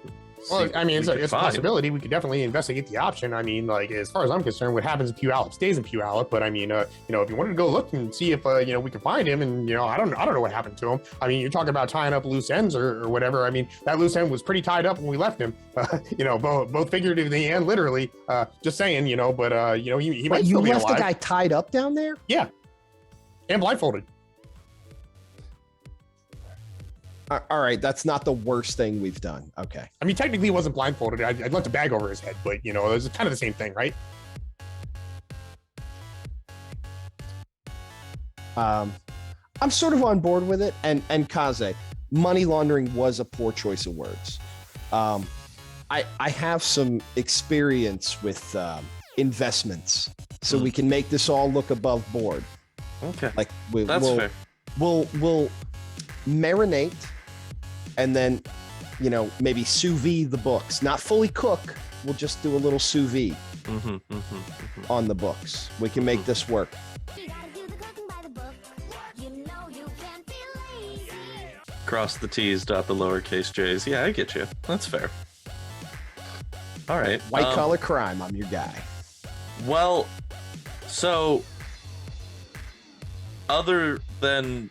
Well, I mean, it's a find. possibility. We could definitely investigate the option. I mean, like, as far as I'm concerned, what happens in Puyallup stays in Puyallup. But I mean, you know, if you wanted to go look and see if, you know, we can find him, and, you know, I don't know what happened to him. I mean, you're talking about tying up loose ends or whatever. I mean, that loose end was pretty tied up when we left him, you know, both figuratively and literally, just saying, you know, but, you know, he might Wait, still you be left alive. the guy tied up down there? Yeah. And blindfolded. All right, that's not the worst thing we've done. Okay. I mean, technically he wasn't blindfolded. I'd left a bag over his head, but, you know, it was kind of the same thing, right? I'm sort of on board with it. And Kaze, money laundering was a poor choice of words. I have some experience with investments, so we can make this all look above board. Okay, Like that's fair. We'll marinate, and then maybe sous vide the books. Not fully cook. We'll just do a little sous vide on the books. We can make this work. Cross the T's, dot the lowercase J's. Yeah, I get you. That's fair. All right. White collar crime. I'm your guy. Well, so other than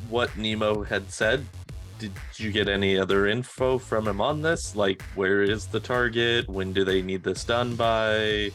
what Nemo had said, did you get any other info from him on this? Like, where is the target? When do they need this done by?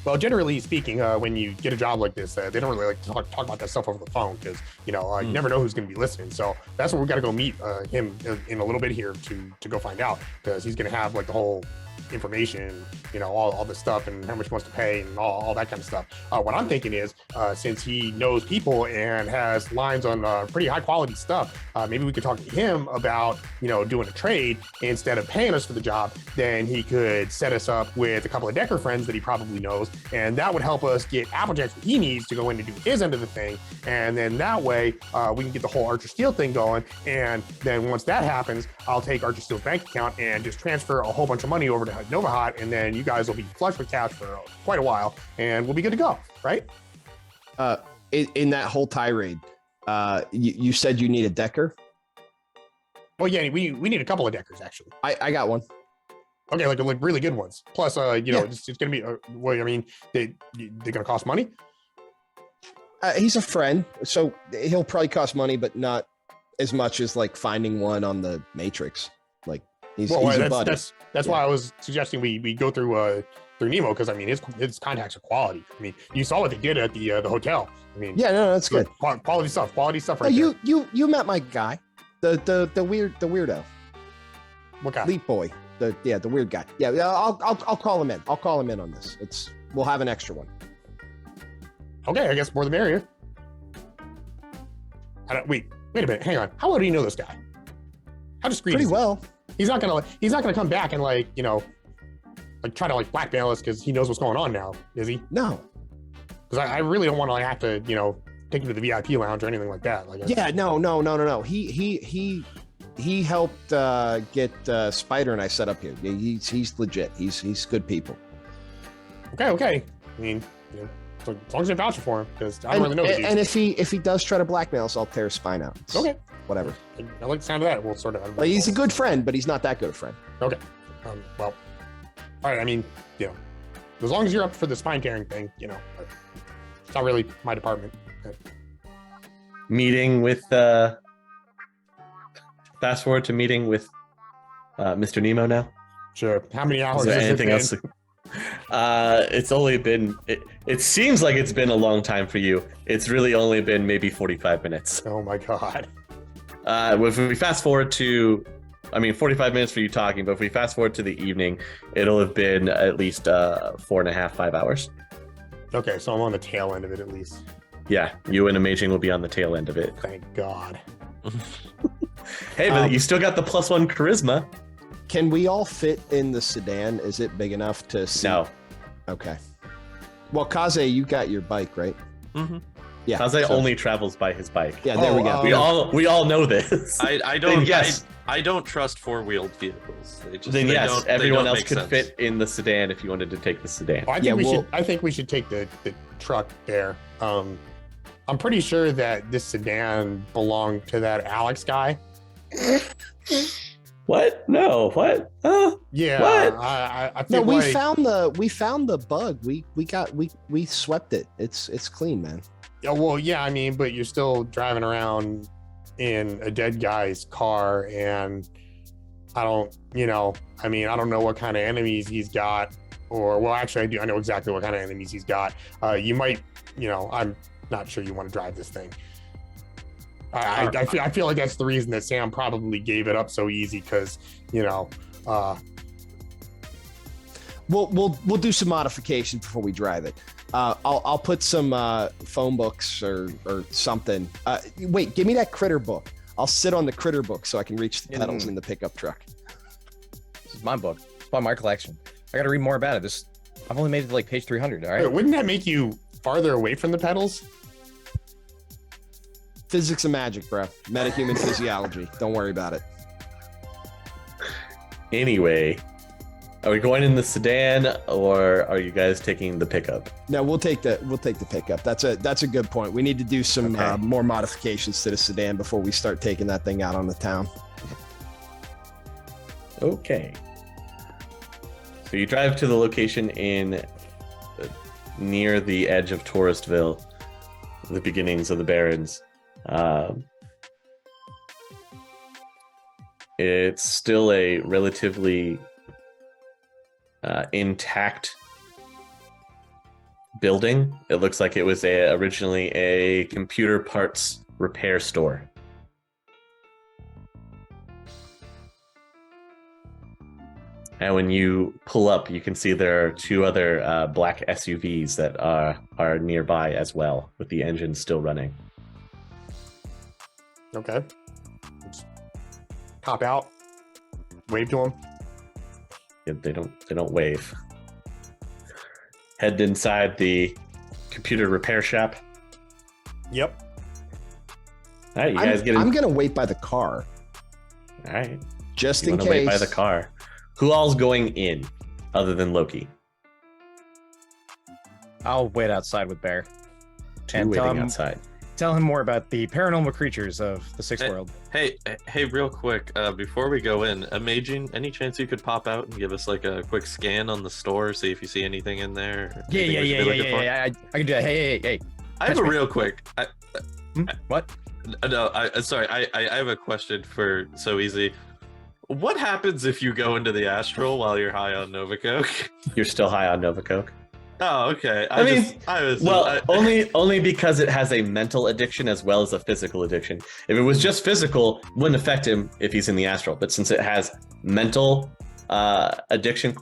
Well, generally speaking, when you get a job like this, they don't really like to talk about that stuff over the phone because you never know who's going to be listening. So that's where we got to go meet him in a little bit here to go find out, because he's going to have like the whole information, all this stuff and how much he wants to pay and all that kind of stuff. What I'm thinking is, since he knows people and has lines on pretty high quality stuff, maybe we could talk to him about, doing a trade instead of paying us for the job. Then he could set us up with a couple of Decker friends that he probably knows, and that would help us get Applejacks what he needs to go in to do his end of the thing. And then that way we can get the whole Archer Steel thing going. And then once that happens, I'll take Archer Steel's bank account and just transfer a whole bunch of money over to Nova Hot, and then you guys will be flush with cash for quite a while, and we'll be good to go, right? In that whole tirade, you said you need a Decker? Well, yeah, we need a couple of Deckers, actually. I got one. Okay, like really good ones. Plus, it's going to be, they're going to cost money? He's a friend, so he'll probably cost money, but not as much as like finding one on the Matrix. Like he's a buddy. That's why I was suggesting we go through Nemo, because his contacts are quality. You saw what they did at the hotel. That's good. Quality stuff right there. You met my guy, the weirdo. What guy? Leap boy. The weird guy. Yeah, I'll call him in. I'll call him in on this. We'll have an extra one. Okay, I guess more the merrier. Wait a minute. Hang on. How well do you know this guy? How discreet? Pretty is he? well. He's not gonna come back and try to blackmail us because he knows what's going on now, is he? No. Because I really don't want to have to take him to the VIP lounge or anything like that. No. He helped get Spider and I set up here. He's legit. He's good people. Okay. So as long as you're vouching for him, because I don't really know the dude. And if he does try to blackmail us, I'll tear his spine out. Okay. Whatever. I like the sound of that. We'll sort of. He's a good friend, but he's not that good a friend. Okay. Well, all right. As long as you're up for the spine tearing thing, it's not really my department. Meeting with fast forward to meeting with Mr. Nemo now. Sure. How many hours? Is there anything else? It's only been. It seems like it's been a long time for you. It's really only been maybe 45 minutes. Oh my god. If we fast forward to, 45 minutes for you talking, but if we fast forward to the evening, it'll have been at least 4.5, 5 hours. Okay, so I'm on the tail end of it at least. Yeah, you and Amaging will be on the tail end of it. Thank God. Hey, but you still got the +1 charisma. Can we all fit in the sedan? Is it big enough to see? No. Okay. Well, Kaze, you got your bike, right? Mm-hmm. Yeah. Kaze only travels by his bike. Yeah, there we go. We all know this. I don't. Yes. I don't trust four-wheeled vehicles. Everyone else could fit in the sedan if you wanted to take the sedan. Well, I think we should take the truck there. I'm pretty sure that this sedan belonged to that Alex guy. What? No. What? Yeah. What? I feel we found the bug. We swept it. It's clean, man. Yeah, well, yeah, but you're still driving around in a dead guy's car, and I don't know what kind of enemies he's got, actually I do. I know exactly what kind of enemies he's got. You might, I'm not sure you want to drive this thing. I feel like that's the reason that Sam probably gave it up so easy, because we'll do some modifications before we drive it. I'll put some phone books or something. Wait, give me that critter book. I'll sit on the critter book so I can reach the pedals in the pickup truck. This is my book. It's by my collection. I got to read more about it. I've only made it to like page 300. All right. Wait, wouldn't that make you farther away from the pedals? Physics and magic, bro. Metahuman physiology. Don't worry about it. Anyway, are we going in the sedan or are you guys taking the pickup? No, we'll take the pickup. That's a good point. We need to do some more modifications to the sedan before we start taking that thing out on the town. Okay. So you drive to the location in near the edge of Touristville, the beginnings of the Barrens. It's still a relatively intact building. It looks like it was originally a computer parts repair store. And when you pull up, you can see there are two other black SUVs that are nearby as well, with the engine still running. Okay. Just hop out, wave to them. Yeah, they don't wave. Head inside the computer repair shop. Yep. All right, you guys get in. I'm gonna wait by the car. All right. Just You in wanna case. wait by the car. Who all's going in, other than Loki? I'll wait outside with Bear. Two And waiting outside. Tell him more about the paranormal creatures of the Sixth World. Hey, real quick, before we go in, Amaging, any chance you could pop out and give us like a quick scan on the store, see if you see anything in there? Yeah. I can do that. Hey. I have a real quick. What? No, sorry. I have a question for So Easy. What happens if you go into the astral while you're high on Nova Coke? You're still high on Nova Coke. Oh, okay. Only because it has a mental addiction as well as a physical addiction. If it was just physical, it wouldn't affect him if he's in the astral. But since it has mental addiction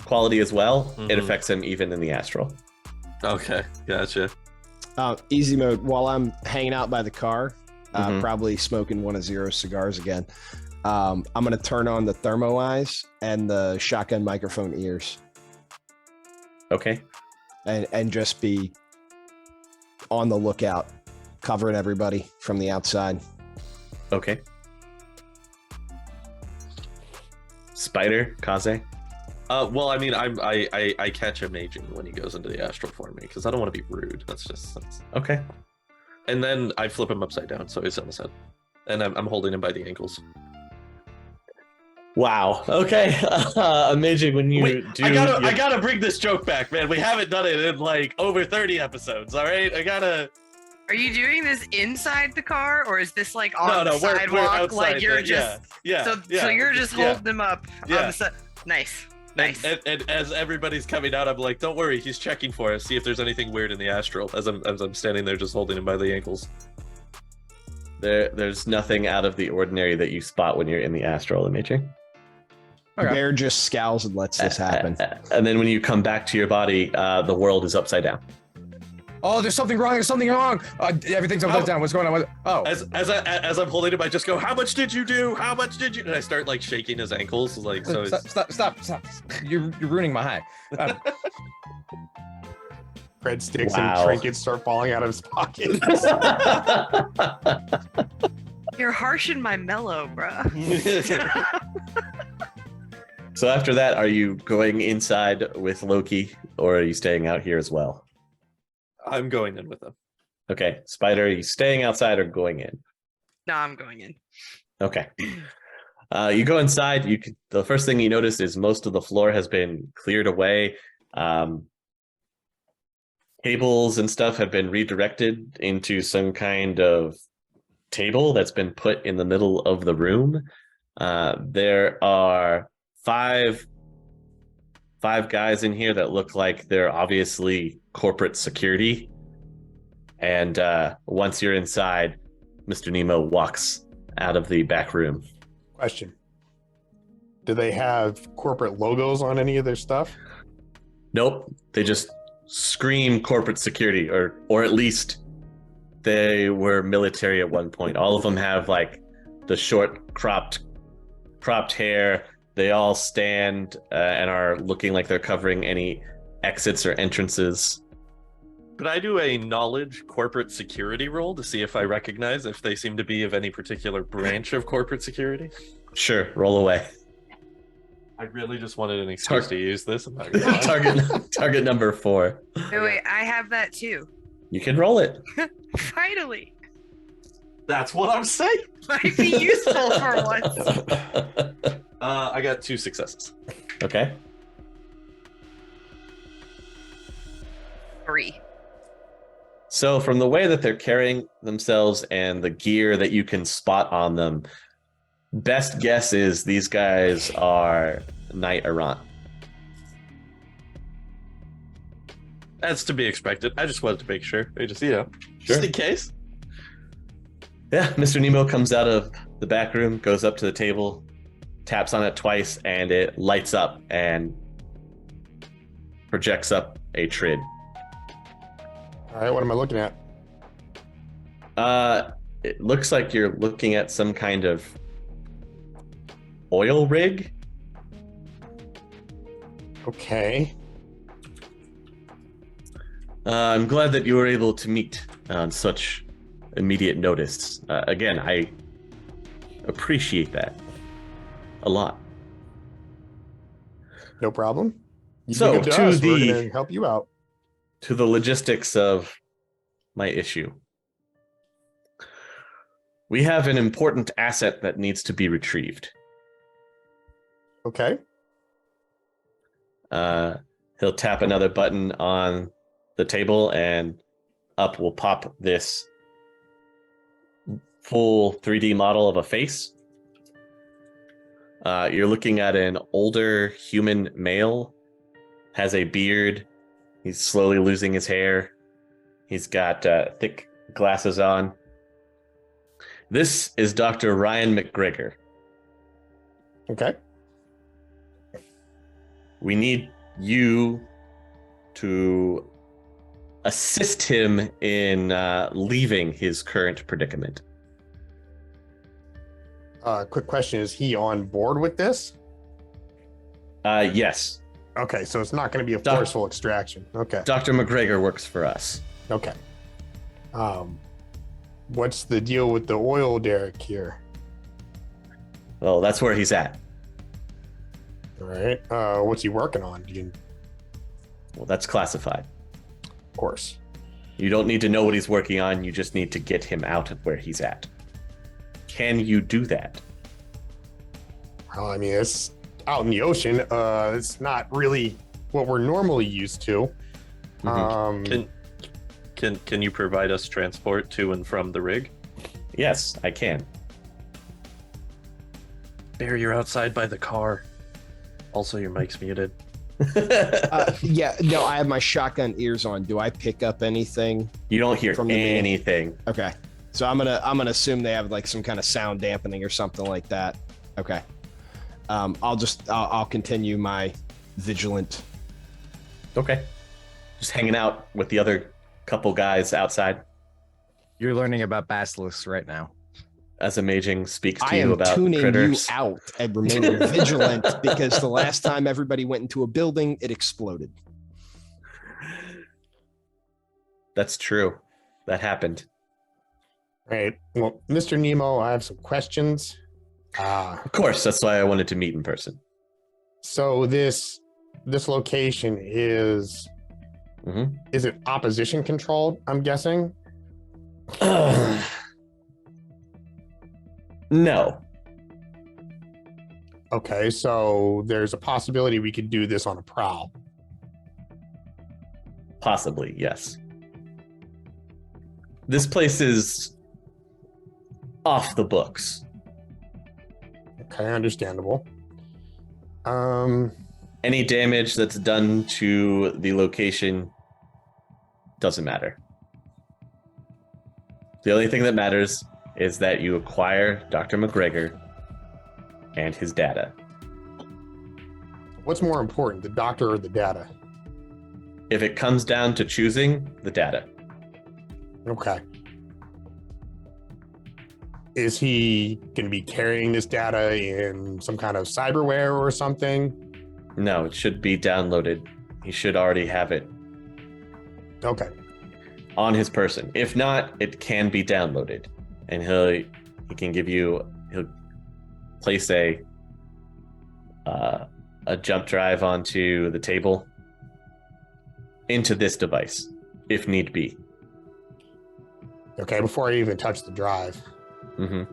quality as well, it affects him even in the astral. Okay, gotcha. Easy mode. While I'm hanging out by the car, probably smoking one of Zero's cigars again. I'm gonna turn on the thermo eyes and the shotgun microphone ears. Okay. And just be on the lookout, covering everybody from the outside. Okay. Spider, Kaze? Well, I mean, I catch Amaging when he goes into the astral for me because I don't want to be rude. That's okay. And then I flip him upside down so he's on his head, and I'm holding him by the ankles. Wow. Okay. Amazing when you do. I gotta bring this joke back, man. We haven't done it in like over 30 episodes. All right, I gotta. Are you doing this inside the car, or is this like on No, the sidewalk? we're outside like you're just So you're just holding them up on the side. Nice. And as everybody's coming out, I'm like, don't worry, he's checking for us, see if there's anything weird in the astral. As I'm standing there, just holding him by the ankles. There's nothing out of the ordinary that you spot when you're in the astral imaging. Okay. Bear just scowls and lets this happen. And then when you come back to your body, the world is upside down. Oh, there's something wrong. Everything's upside down. What's going on? As I'm holding him, I just go, how much did you do? How much did you? And I start like shaking his ankles, like so. Stop! You're ruining my high. Breadsticks and trinkets start falling out of his pocket. You're harsh and my mellow, bruh. So after that, are you going inside with Loki, or are you staying out here as well? I'm going in with him. Okay, Spider, are you staying outside or going in? No, I'm going in. Okay. You go inside. The first thing you notice is most of the floor has been cleared away. Cables and stuff have been redirected into some kind of table that's been put in the middle of the room. There are five guys in here that look like they're obviously corporate security. And once you're inside, Mr. Nemo walks out of the back room. Question. Do they have corporate logos on any of their stuff? Nope. They just scream corporate security, or at least they were military at one point. All of them have like the short cropped hair. They all stand and are looking like they're covering any exits or entrances. Could I do a knowledge corporate security roll to see if I recognize if they seem to be of any particular branch of corporate security? Sure, roll away. I really just wanted an excuse to use this. I'm not gonna lie. Target number 4. Wait, I have that too. You can roll it. Finally. That's what I'm saying. Might be useful for once. I got 2 successes. Okay. 3. So from the way that they're carrying themselves and the gear that you can spot on them, best guess is these guys are knight errant. That's to be expected. I just wanted to make sure. Just in case. Yeah, Mr. Nemo comes out of the back room, goes up to the table, taps on it twice, and it lights up and projects up a trid. All right, what am I looking at? It looks like you're looking at some kind of oil rig. Okay. I'm glad that you were able to meet on such immediate notice. Again, I appreciate that a lot. No problem. You So, think of to us, we're the- gonna help you out. To the logistics of my issue. We have an important asset that needs to be retrieved. Okay. He'll tap another button on the table and up will pop this full 3D model of a face. You're looking at an older human male, has a beard. He's slowly losing his hair. He's got thick glasses on. This is Dr. Ryan McGregor. Okay. We need you to assist him in leaving his current predicament. Quick question: is he on board with this? Yes. Okay, so it's not going to be a forceful extraction. Okay. Dr. McGregor works for us. Okay. What's the deal with the oil derrick here? Well, that's where he's at. All right. What's he working on? Well, that's classified. Of course. You don't need to know what he's working on. You just need to get him out of where he's at. Can you do that? Well, I mean, it's out in the ocean. It's not really what we're normally used to. Mm-hmm. Can you provide us transport to and from the rig? Yes, I can. Bear, you're outside by the car. Also, your mic's muted. Yeah, no, I have my shotgun ears on. Do I pick up anything? You don't hear from the anything. Okay, so I'm gonna assume they have like some kind of sound dampening or something like that. Okay, I'll continue my vigilant. Okay, just hanging out with the other couple guys outside. You're learning about basilisks right now. As Amaging speaks to I you am about tuning critters. you out and remaining vigilant because the last time everybody went into a building, it exploded. That's true. That happened. Right. Well, Mr. Nemo, I have some questions. Of course, that's why I wanted to meet in person. So this location is it opposition controlled, I'm guessing? No. Okay, so there's a possibility we could do this on a prowl. Possibly, yes. This place is off the books. Okay, understandable. Any damage that's done to the location doesn't matter. The only thing that matters is that you acquire Dr. McGregor and his data. What's more important, the doctor or the data? if it comes down to choosing, the data. Okay. Is he going to be carrying this data in some kind of cyberware or something? No, it should be downloaded. He should already have it Okay. on his person. If not, it can be downloaded, and he'll place a jump drive onto the table into this device, if need be. Okay, before I even touch the drive. Mm-hmm.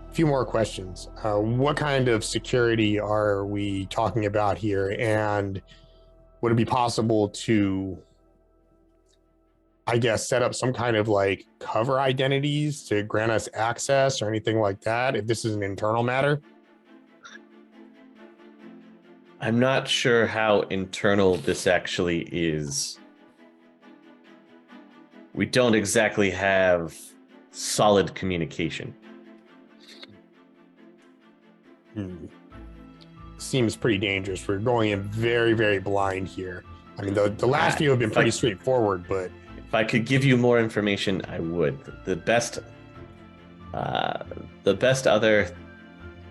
A few more questions. What kind of security are we talking about here? And would it be possible to, I guess, set up some kind of like cover identities to grant us access or anything like that if this is an internal matter? I'm not sure how internal this actually is. We don't exactly have solid communication. Seems pretty dangerous. We're going in very, very blind here. I mean, the last few have been pretty straightforward, but if I could give you more information, I would. The best other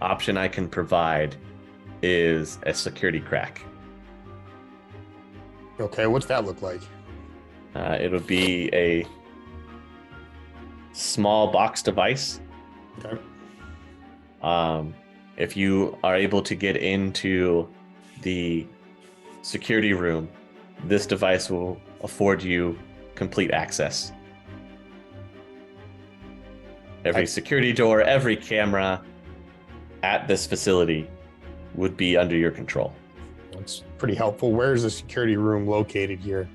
option I can provide is a security crack. okay, what's that look like? It'll be a small box device. Okay. If you are able to get into the security room, this device will afford you complete access. Every security door, every camera at this facility would be under your control. That's pretty helpful. Where is the security room located here?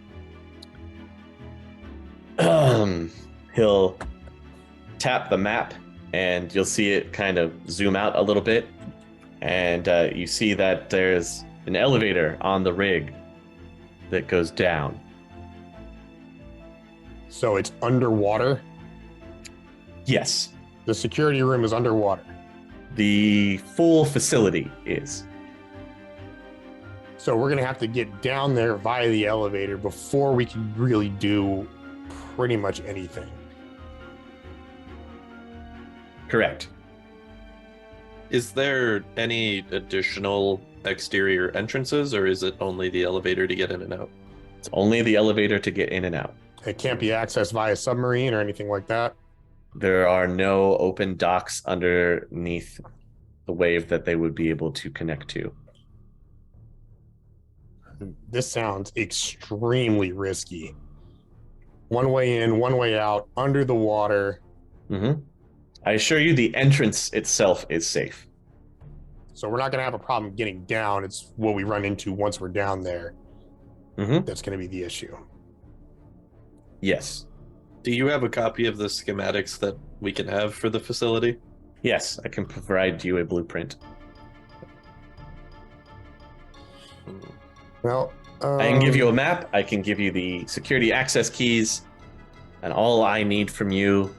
He'll tap the map and you'll see it kind of zoom out a little bit. And you see that there's an elevator on the rig that goes down. So it's underwater? Yes. The security room is underwater. The full facility is. So we're going to have to get down there via the elevator before we can really do pretty much anything. Correct. Is there any additional exterior entrances, or is it only the elevator to get in and out? It's only the elevator to get in and out. It can't be accessed via submarine or anything like that? There are no open docks underneath the wave that they would be able to connect to. This sounds extremely risky. One way in, one way out, under the water. Mm-hmm. I assure you the entrance itself is safe. So we're not going to have a problem getting down. It's what we run into once we're down there. Mm-hmm. That's going to be the issue. Yes. Do you have a copy of the schematics that we can have for the facility? Yes, I can provide you a blueprint. Well, I can give you a map. I can give you the security access keys. And all I need from you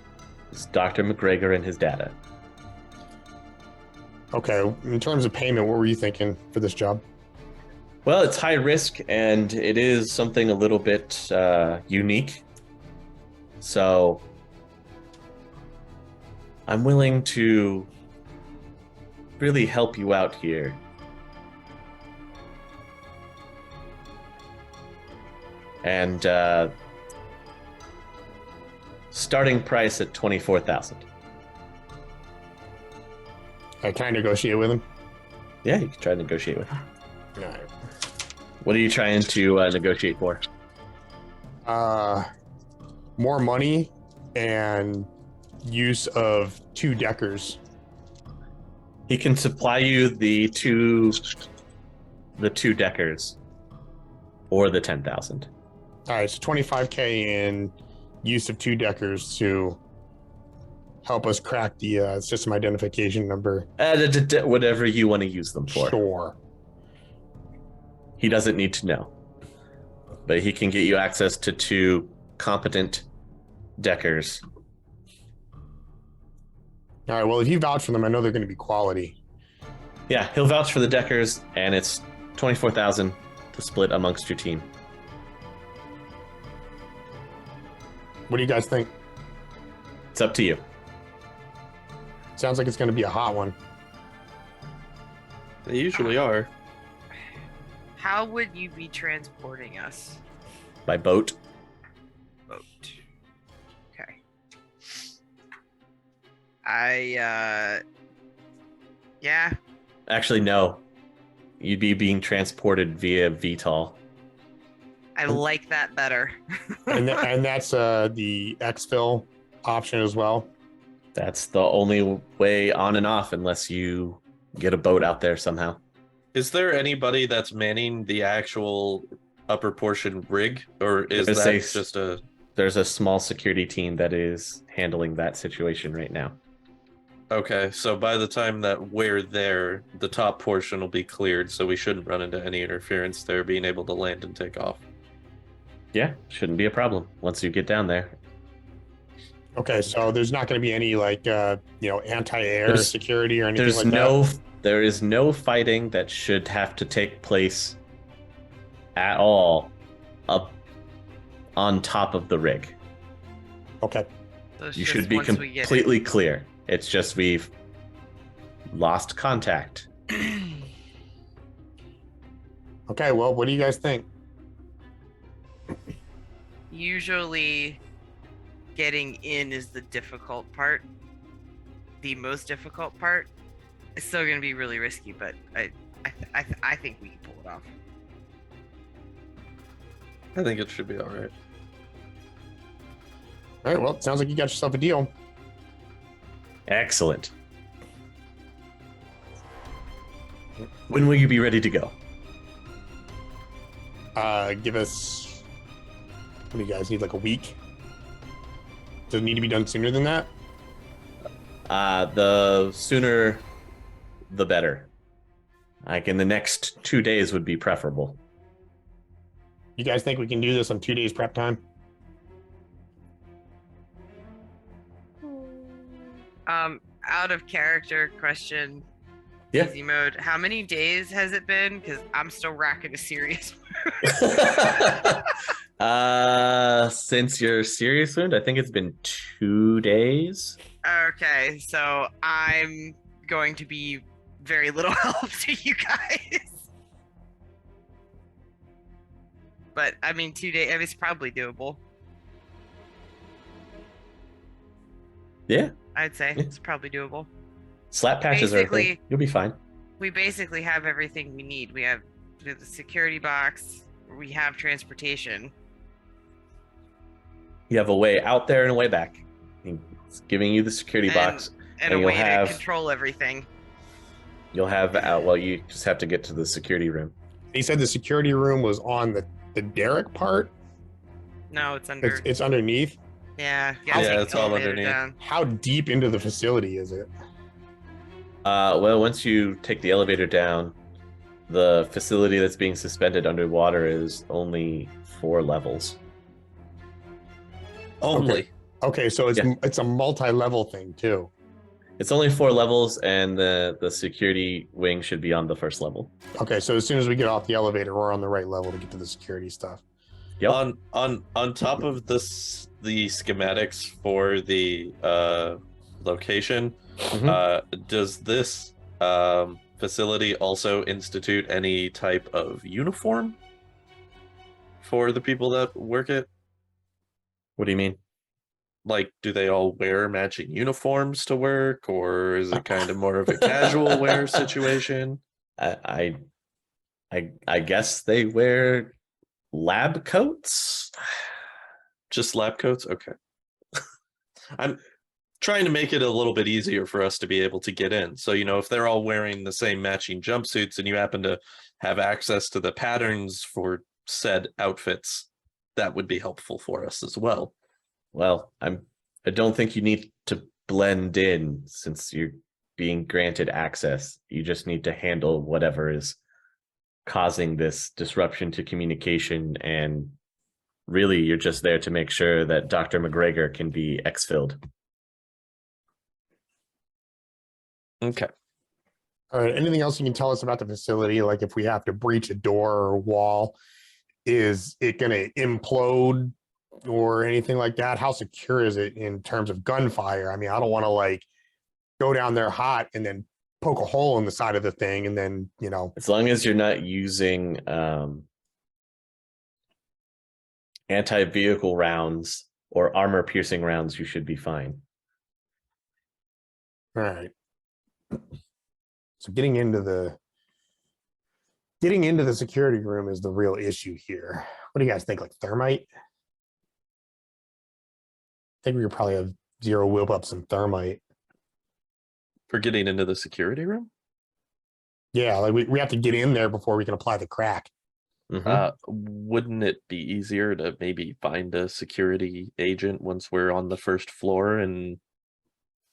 is Dr. McGregor and his data. Okay, in terms of payment, what were you thinking for this job? Well, it's high risk, and it is something a little bit unique. So I'm willing to really help you out here. And starting price at $24,000. Can I negotiate with him? Yeah, you can try to negotiate with him. All right. What are you trying to negotiate for? More money and use of 2 deckers. He can supply you the two deckers or the 10,000. All right, so 25K in use of 2 deckers to help us crack the system identification number. Whatever you want to use them for. Sure. He doesn't need to know. But he can get you access to 2 competent deckers. All right, well, if you vouch for them, I know they're going to be quality. Yeah, he'll vouch for the deckers, and it's 24,000 to split amongst your team. What do you guys think? It's up to you. Sounds like it's going to be a hot one. They usually are. How would you be transporting us? By boat. Boat. Okay. Yeah. Actually, no. You'd be being transported via VTOL. I like that better. And that's the exfil option as well. That's the only way on and off unless you get a boat out there somehow. Is there anybody that's manning the actual upper portion rig, or is There's that a- just a... There's a small security team that is handling that situation right now. Okay, so by the time that we're there, the top portion will be cleared, so we shouldn't run into any interference there, being able to land and take off. Yeah, shouldn't be a problem once you get down there. Okay, so there's not going to be any anti-air There's- security or anything There's like that. There is no fighting that should have to take place at all up on top of the rig. Okay. So it's You just should be once we get completely clear. It's just we've lost contact. Okay, well, what do you guys think? Usually getting in is the difficult part. The most difficult part. It's still going to be really risky, but I think we can pull it off. I think it should be all right. All right, well, it sounds like you got yourself a deal. Excellent. When will you be ready to go? Give us, what do you guys need, like a week? Does it need to be done sooner than that? The sooner, the better. Like in the next 2 days would be preferable. You guys think we can do this on 2 days prep time? Out of character question. Yeah. Easy mode. How many days has it been? Because I'm still racking a serious. Since your serious wound, I think it's been 2 days. Okay, so I'm going to be very little help to you guys. But I mean, 2 days. I mean, it's probably doable. Yeah. I'd say Yeah. it's probably doable. Slap patches are a thing. Basically- You'll be fine. We basically have everything we need. We have the security box. We have transportation. You have a way out there and a way back. It's giving you the security box. And a you'll way have- to control everything. You'll have well, you just have to get to the security room. He said the security room was on the derrick part. No, it's under. It's underneath. Yeah, you gotta Yeah, take it's the all elevator underneath. down. How deep into the facility is it? Well, once you take the elevator down, the facility that's being suspended underwater is only 4 levels. Only. Okay, so Yeah. it's a multi-level thing too. It's only 4 levels, and the security wing should be on the first level. Okay, so as soon as we get off the elevator, we're on the right level to get to the security stuff. Yep. On top of this, the schematics for the location, Mhm. does this facility also institute any type of uniform for the people that work it? What do you mean? Like, do they all wear matching uniforms to work, or is it kind of more of a casual wear situation? I guess they wear lab coats. Just lab coats? Okay. I'm trying to make it a little bit easier for us to be able to get in. So, if they're all wearing the same matching jumpsuits and you happen to have access to the patterns for said outfits, that would be helpful for us as well. Well, I don't think you need to blend in since you're being granted access. You just need to handle whatever is causing this disruption to communication, and really you're just there to make sure that Dr. McGregor can be exfilled. Okay. All right. Anything else you can tell us about the facility? Like if we have to breach a door or a wall, is it going to implode or anything like that? How secure is it in terms of gunfire? I mean, I don't want to like go down there hot and then poke a hole in the side of the thing and then, you know. As long as you're not using anti-vehicle rounds or armor-piercing rounds, you should be fine. All right. So getting into the security room is the real issue here. What do you guys think? Like thermite? I think we could probably have Zero whip up some thermite. For getting into the security room? Yeah, like we have to get in there before we can apply the crack. Wouldn't it be easier to maybe find a security agent once we're on the first floor and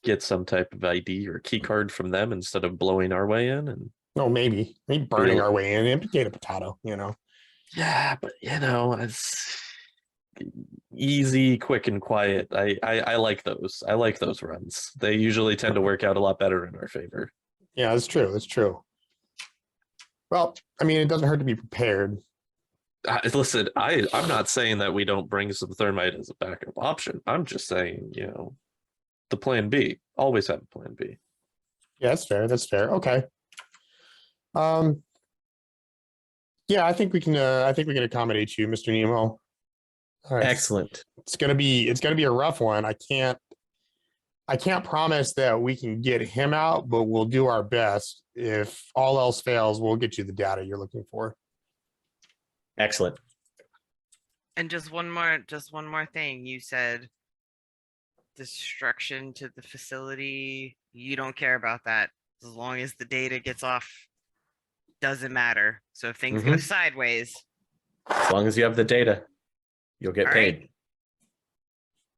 get some type of ID or key card from them instead of blowing our way in? And maybe burning Real- our way in and potato, you know. yeah, but it's easy, quick, and quiet. I like those. I like those runs. They usually tend to work out a lot better in our favor. Yeah, that's true. That's true. Well, I mean, it doesn't hurt to be prepared. Listen, I'm not saying that we don't bring some thermite as a backup option. I'm just saying, the plan B. Always have a plan B. Yeah, that's fair. That's fair. Okay. Yeah, I think we can accommodate you, Mr. Nemo. All right. Excellent. It's gonna be a rough one. I can't promise that we can get him out, but we'll do our best. If all else fails, we'll get you the data you're looking for. Excellent. And just one more thing. You said destruction to the facility. You don't care about that. As long as the data gets off, doesn't matter. So if things go sideways, As long as you have the data, you'll get All paid. right.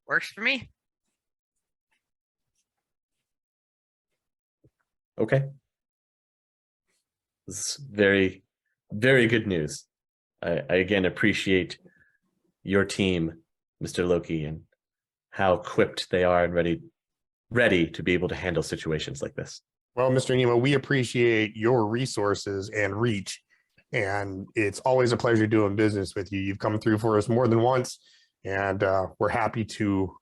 Works for me. Okay. This is very, very good news. I again appreciate your team, Mr. Loki, and how equipped they are and ready to be able to handle situations like this. Well, Mr. Nemo, we appreciate your resources and reach, and it's always a pleasure doing business with you. You've come through for us more than once, and we're happy to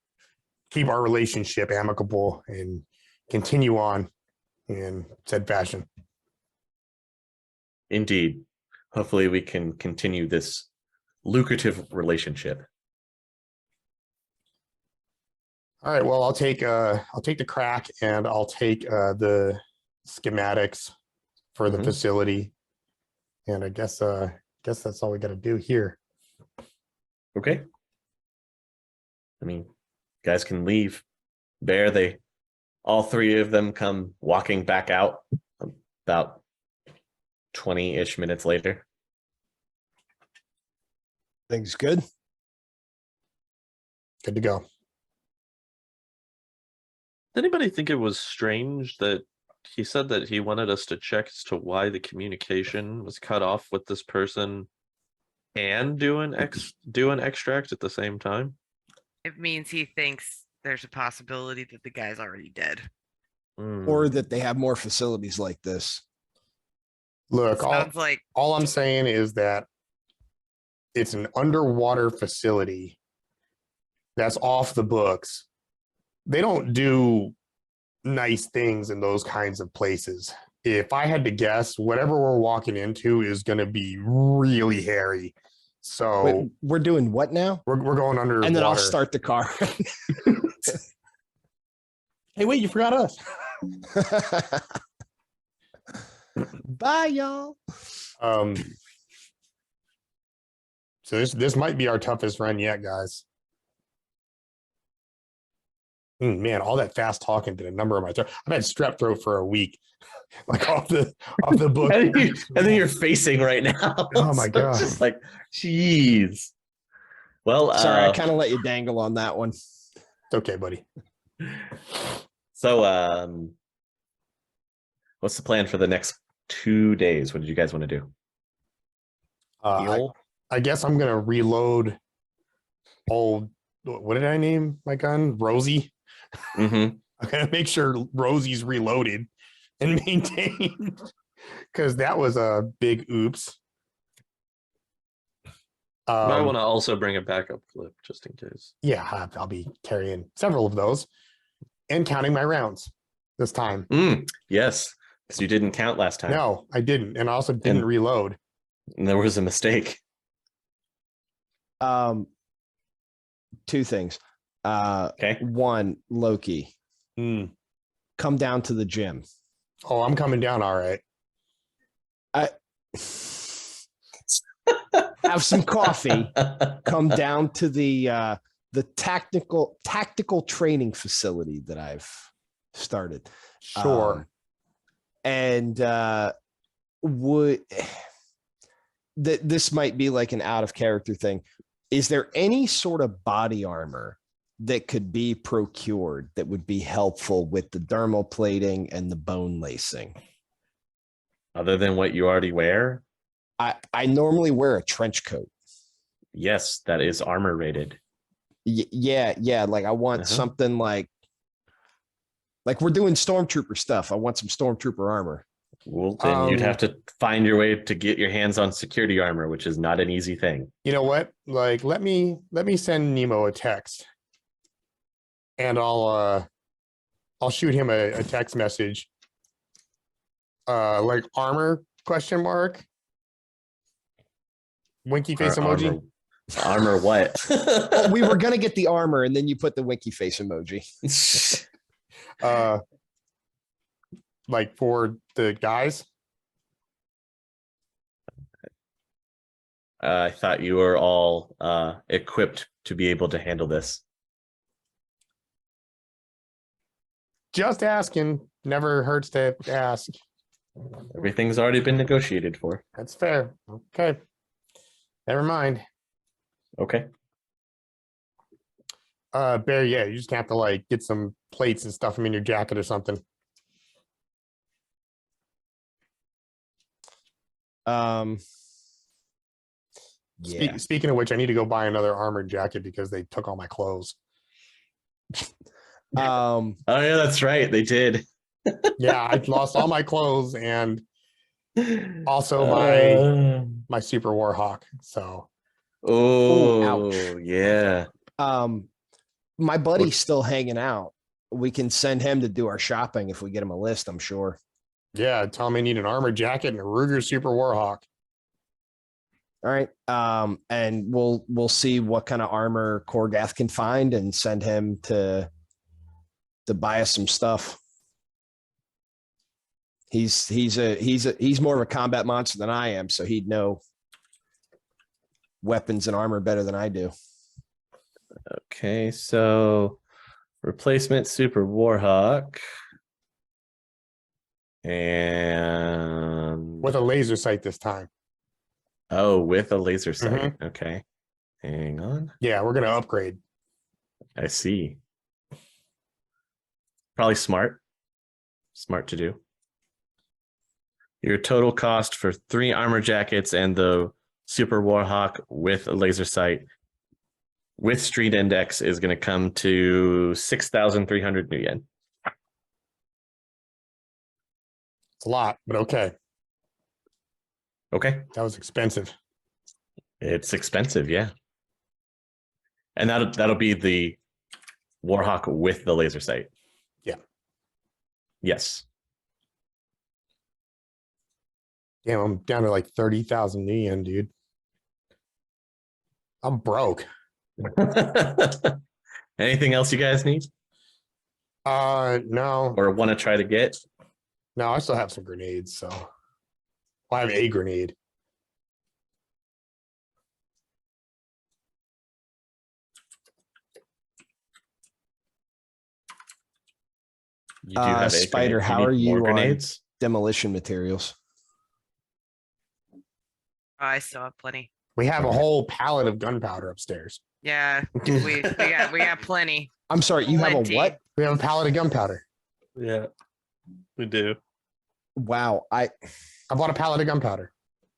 keep our relationship amicable and continue on in said fashion. Indeed. Hopefully we can continue this lucrative relationship. All right. Well, I'll take the crack and I'll take the schematics for the facility, and I guess that's all we got to do here. Okay. I mean, guys can leave. Bear, all three of them come walking back out about 20-ish minutes later. Things good. Good to go. Did anybody think it was strange that he said that he wanted us to check as to why the communication was cut off with this person and do an extract at the same time? It means he thinks there's a possibility that the guy's already dead. Or that they have more facilities like this. Look, Sounds like all I'm saying is that it's an underwater facility that's off the books. They don't do nice things in those kinds of places. If I had to guess, whatever we're walking into is going to be really hairy. So Wait, we're doing what now? we're going under. And then I'll water. start the car. Hey, wait, you forgot us. Bye, y'all. So this might be our toughest run yet, guys. Man, all that fast talking did a number of my throat. I've had strep throat for a week, like off the book. And then you're facing right now. Oh my So God. it's just like, geez. Well, Sorry, I kind of let you dangle on that one. It's okay, buddy. So, what's the plan for the next 2 days? What did you guys want to do? I guess I'm gonna reload old. What did I name my gun? Rosie. I'm gonna make sure Rosie's reloaded and maintained because that was a big oops. Might want to also bring a backup clip just in case. Yeah, I'll be carrying several of those and counting my rounds this time. Yes, because you didn't count last time. No, I didn't. And I also didn't reload. And there was a mistake. Two things. Okay. One, Loki, come down to the gym. Oh, I'm coming down. All right. Have some coffee. Come down to the tactical training facility that I've started. Sure. This might be like an out of character thing. Is there any sort of body armor that could be procured that would be helpful with the dermal plating and the bone lacing? Other than what you already wear? I normally wear a trench coat. Yes, that is armor rated. Yeah. Like I want something like we're doing stormtrooper stuff. I want some stormtrooper armor. Well, then you'd have to find your way to get your hands on security armor, which is not an easy thing. You know what? Like, let me send Nemo a text, and I'll shoot him a text message. Like armor ? Winky face emoji. Armor what? We were gonna get the armor, and then you put the winky face emoji. Like for the guys. I thought you were all equipped to be able to handle this. Just asking. Never hurts to ask. Everything's already been negotiated for. That's fair. Okay. Never mind. Okay. Bear, yeah, you just have to like get some plates and stuff them in your jacket or something. Yeah. Speaking of which, I need to go buy another armored jacket because they took all my clothes. Oh yeah, that's right. They did. Yeah, I lost all my clothes and also my super warhawk. So oh yeah. My buddy's still hanging out. We can send him to do our shopping if we get him a list, I'm sure. Yeah, tell him I need an armored jacket and a Ruger Super Warhawk. All right. And we'll see what kind of armor Korgath can find and send him to buy us some stuff. He's more of a combat monster than I am, so he'd know weapons and armor better than I do. Okay, so replacement Super Warhawk. And with a laser sight this time. Oh, with a laser sight. Okay. Hang on. Yeah, we're gonna upgrade. I see. Probably smart. Smart to do. Your total cost for 3 armor jackets and the Super Warhawk with a laser sight with Street Index is going to come to 6,300 new yen. It's a lot, but okay. Okay. That was expensive. It's expensive, yeah. And that'll be the Warhawk with the laser sight. Yeah. Yes. Damn, I'm down to like 30,000 yen, dude. I'm broke. Anything else you guys need? No. Or want to try to get? No, I still have some grenades, so I have a grenade. You do have a Spider, grenade. how are you on grenades? Demolition materials? I still have plenty. We have a whole pallet of gunpowder upstairs. Yeah, we got plenty. I'm sorry, you have a Plenty. what? We have a pallet of gunpowder. Yeah, we do. Wow, I bought a pallet of gunpowder.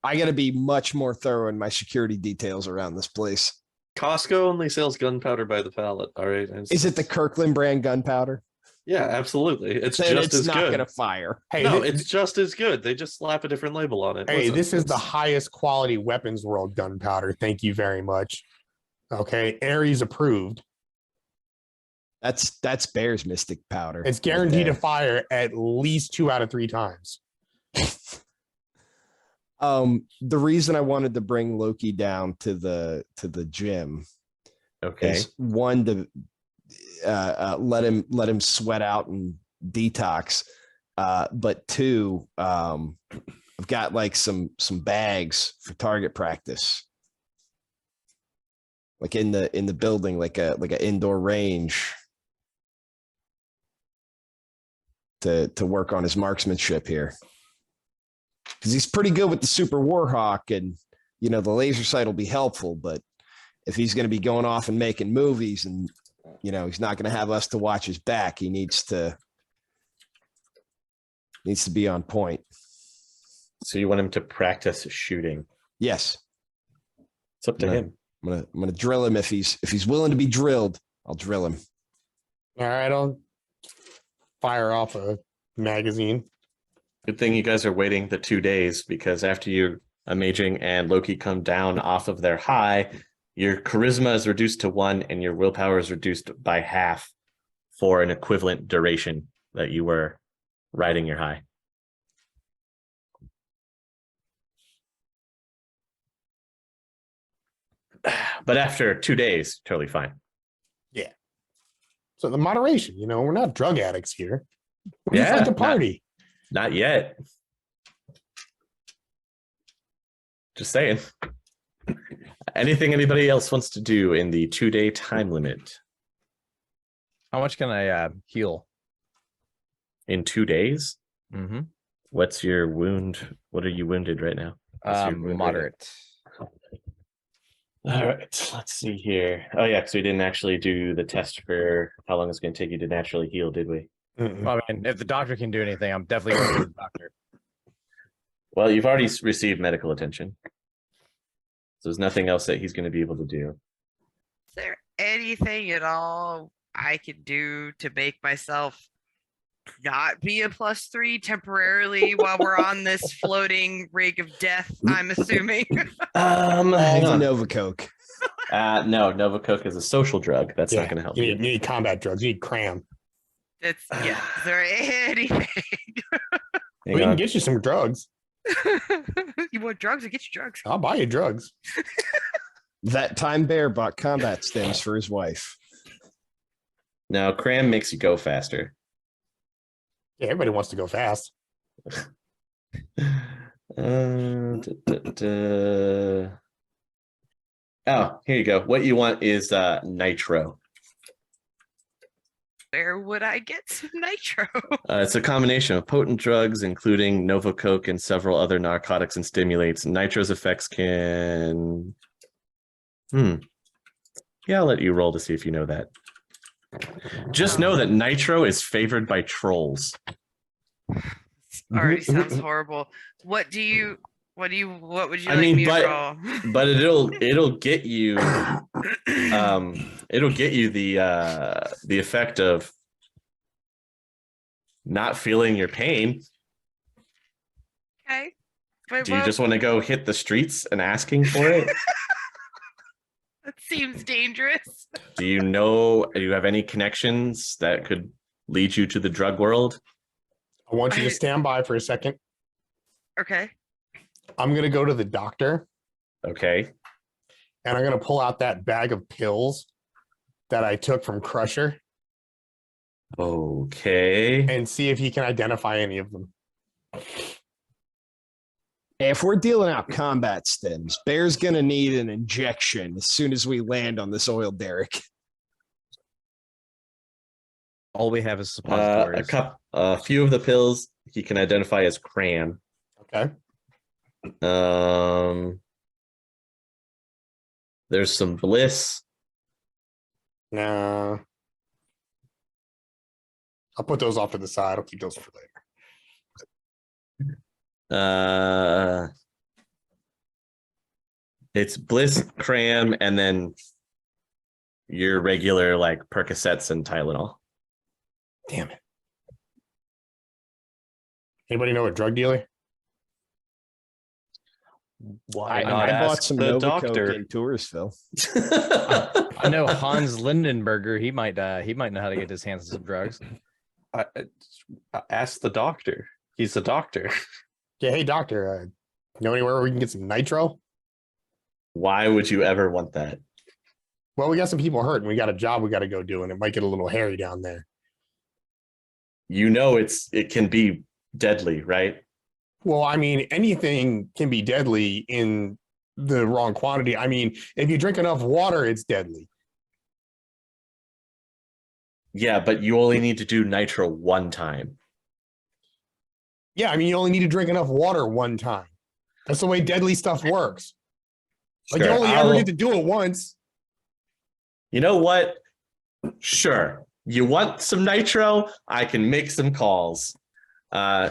I got to be much more thorough in my security details around this place. Costco only sells gunpowder by the pallet. All right. Is it the Kirkland brand gunpowder? Yeah, absolutely. It's then just it's as not good. going to fire. Hey, No, thi- it's just as good. They just slap a different label on it. hey, Listen, this is the it's- highest quality weapons world gunpowder. Thank you very much. Okay, Ares approved. That's Bear's Mystic Powder. It's right guaranteed to there. fire at least 2 out of 3 times. The reason I wanted to bring Loki down to the gym Okay. is one to let him sweat out and detox, but two, I've got like some bags for target practice, like in the building, like an indoor range to work on his marksmanship here, because he's pretty good with the Super Warhawk, and the laser sight will be helpful, but if he's going to be going off and making movies, and he's not going to have us to watch his back, he needs to be on point. So you want him to practice shooting? Yes, It's up to him. I'm gonna drill him if he's willing to be drilled. I'll drill him. All right, I'll fire off a magazine. Good thing you guys are waiting the 2 days, because after you Amaging and Loki come down off of their high, your charisma is reduced to 1 and your willpower is reduced by half for an equivalent duration that you were riding your high. But after 2 days, totally fine. So the moderation, we're not drug addicts here. We Yeah, like to not- party. Not yet. Just saying. Anything anybody else wants to do in the 2-day time limit? How much can I heal? In 2 days? Mm-hmm. What's your wound? What are you wounded right now? What's your wound rating? Moderate. All right, let's see here. Oh yeah, because we didn't actually do the test for how long it's going to take you to naturally heal, did we? Well, I mean, if the doctor can do anything, I'm definitely going to the doctor. Well, you've already received medical attention. So there's nothing else that he's going to be able to do. Is there anything at all I could do to make myself not be a +3 temporarily while we're on this floating rig of death? I'm assuming. All Hang the on. Nova Coke. No, Nova Coke is a social drug. That's not going to help You you. need combat drugs. You need cram. It's yeah. Is there anything? Hang We can on. get you some drugs. You want drugs? I'll get you drugs. I'll buy you drugs. That time Bear bought combat stems for his wife. Now, cram makes you go faster. Yeah, everybody wants to go fast. Oh, here you go. What you want is nitro. Where would I get some nitro? It's a combination of potent drugs, including Nova Coke and several other narcotics and stimulates. Nitro's effects can... Yeah, I'll let you roll to see if you know that. Just know that nitro is favored by trolls. Already sounds horrible. What would you I like mean, me to but- roll? But it'll get you it'll get you the effect of not feeling your pain. Okay. But Do you just want to go hit the streets and asking for it? that seems dangerous. Do you have any connections that could lead you to the drug world? I want you to stand by for a second. Okay. I'm going to go to the doctor Okay. and I'm going to pull out that bag of pills that I took from Crusher Okay. and see if he can identify any of them. If we're dealing out combat stems, Bear's gonna need an injection as soon as we land on this oil derrick. All we have is suppositories. A few of the pills he can identify as cram. Okay. There's some bliss. Nah. I'll put those off to the side. I'll keep those for later. It's bliss, cram, and then your regular like Percocets and Tylenol. Damn it. Anybody know a drug dealer? Why I not bought ask some the Nova doctor? Coke in Touristville. I know Hans Lindenberger. He might know how to get his hands on some drugs. Ask the doctor. He's a doctor. Yeah, hey doctor, know anywhere where we can get some nitro? Why would you ever want that? Well, we got some people hurt and we got a job we got to go do, and it might get a little hairy down there. You know it can be deadly, right? Well, I mean, anything can be deadly in the wrong quantity. I mean, if you drink enough water, it's deadly. Yeah, but you only need to do nitro one time. Yeah, I mean, you only need to drink enough water one time. That's the way deadly stuff works. Like, Sure, you only ever get to do it once. You know what? Sure. You want some nitro? I can make some calls.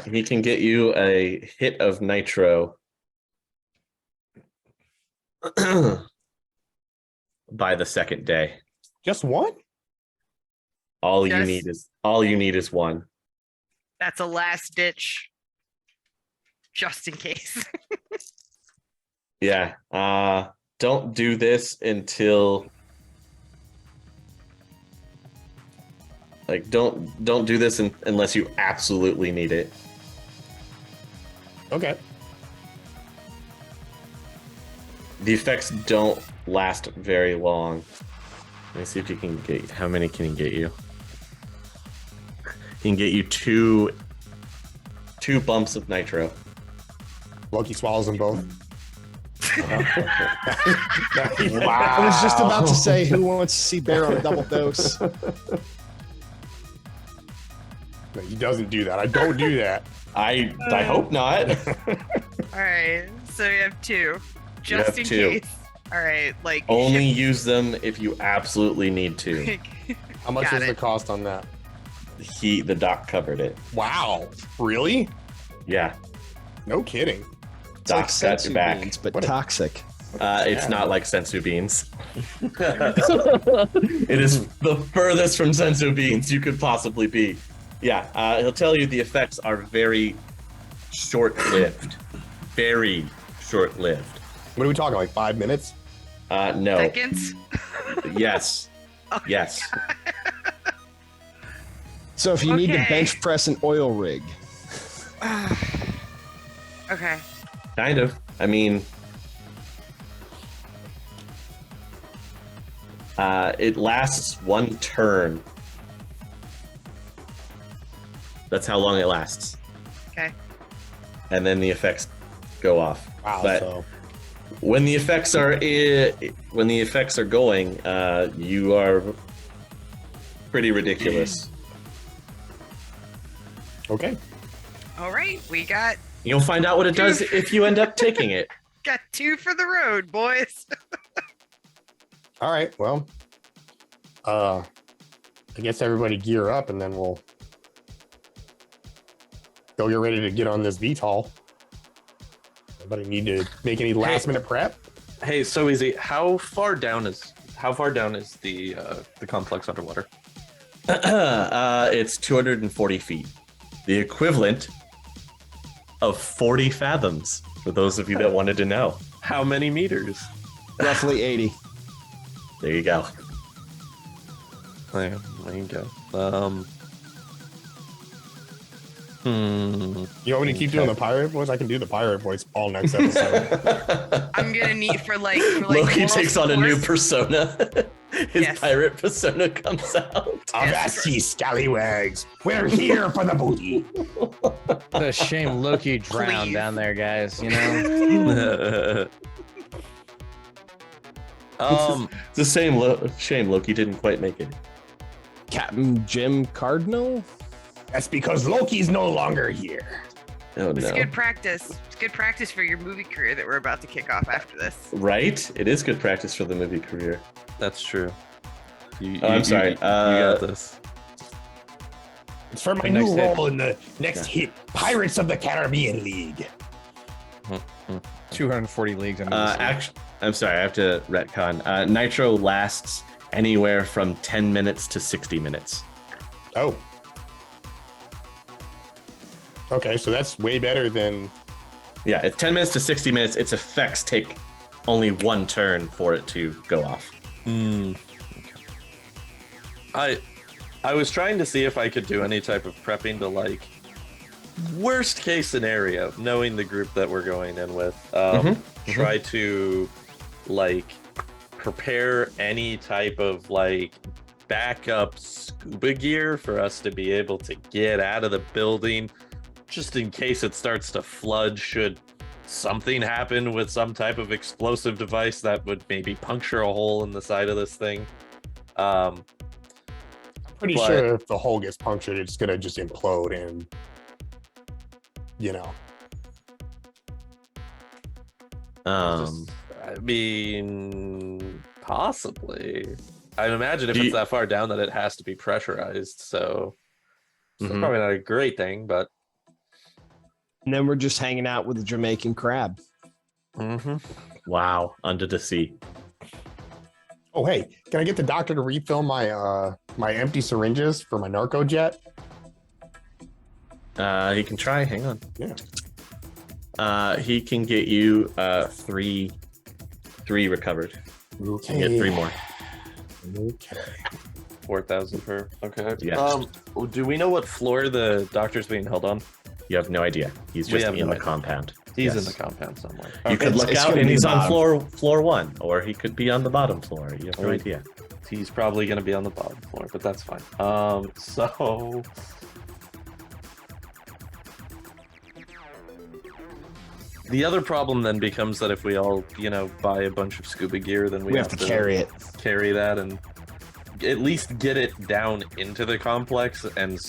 He can get you a hit of nitro by the second day. Just one? All Yes. you need is one. That's a last ditch, just in case. Yeah. Don't do this until don't do this unless you absolutely need it. Okay. The effects don't last very long. Let me see if you can get how many can he get you? He can get you two bumps of nitro. Loki swallows them both. I was just about to say, who wants to see Bear on a double dose? No, he doesn't do that. I don't do that. I hope not. All right, so we have two, just have in two. case. All right, like Only use them if you absolutely need to. How much Got is the it. cost on that? The doc covered it. Wow. Really? Yeah. No kidding. It's like Doc's got your sensu back. beans, but What a- toxic. It's not like sensu beans. It is the furthest from sensu beans you could possibly be. Yeah, he'll tell you the effects are very short-lived. Very short-lived. What are we talking, like 5 minutes? No. seconds. Yes. Yes. So if you need to Okay. bench press an oil rig, Okay. Kind of. I mean, it lasts one turn. That's how long it lasts. Okay. And then the effects go off. Wow. But So when the effects are going, you are pretty ridiculous. okay. All right, we got You'll find out what it does if you end up taking it. two for the road, boys. All right. Well, I guess everybody gear up and then we'll go get ready to get on this VTOL. Anybody need to make any last minute prep? Hey, so easy. How far down is the complex underwater? It's 240 feet. The equivalent of 40 fathoms, for those of you that wanted to know. How many meters? roughly 80. There you go. There you go. You want me to keep doing the pirate voice? I can do the pirate voice all next episode. I'm gonna need for like Loki moral takes on a new support. persona. His Yes. pirate persona comes out. Avast ye scallywags! We're here for the booty. What a shame Loki drowned Please. down there, guys. You know. It's the same shame Loki didn't quite make it. Captain Jim Cardinal? That's because Loki's no longer here. Oh It's no. good practice. It's good practice for your movie career that we're about to kick off after this. Right? It is good practice for the movie career. That's true. I'm sorry. You got this. It's for my The new next role in the next hit Pirates of the Caribbean League. 240 leagues under the sea. Actually, I'm sorry. I have to retcon. Nitro lasts anywhere from 10 minutes to 60 minutes. Oh, Okay, so that's way better than. Yeah, it's 10 minutes to 60 minutes. Its effects take only one turn for it to go off. I was trying to see if I could do any type of prepping to like worst case scenario, knowing the group that we're going in with. Try to like prepare any type of like backup scuba gear for us to be able to get out of the building, just in case it starts to flood should something happen with some type of explosive device that would maybe puncture a hole in the side of this thing. Pretty sure if the hole gets punctured, it's gonna just implode and, you know. I mean, possibly. I'd imagine if it's that far down that it has to be pressurized, so it's probably not a great thing, but. And then we're just hanging out with the Jamaican crab. Wow, under the sea. Oh, hey, can I get the doctor to refill my my empty syringes for my narco jet? He can try. Hang on. Yeah. He can get you three recovered. Okay. You can get 3 more. Okay. 4,000 per. Okay. Yeah. Do we know what floor the doctor's being held on? You have no idea. He's just in the compound. He's in the compound somewhere. You could look out and he's on floor 1, or he could be on the bottom floor. You have no idea. He's probably going to be on the bottom floor, but that's fine. So the other problem then becomes that if we all, buy a bunch of scuba gear, then we have to carry that and at least get it down into the complex and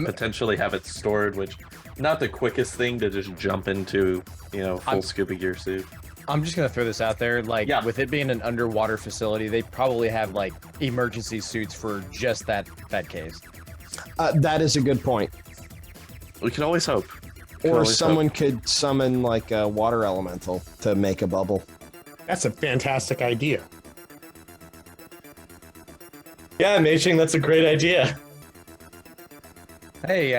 potentially have it stored, which not the quickest thing to just jump into, full scuba gear suit. I'm just gonna throw this out there, with it being an underwater facility, they probably have like emergency suits for just that case. That is a good point. We can always hope. Or someone could summon like a water elemental to make a bubble. That's a fantastic idea. Yeah, Amaging, that's a great idea. Hey,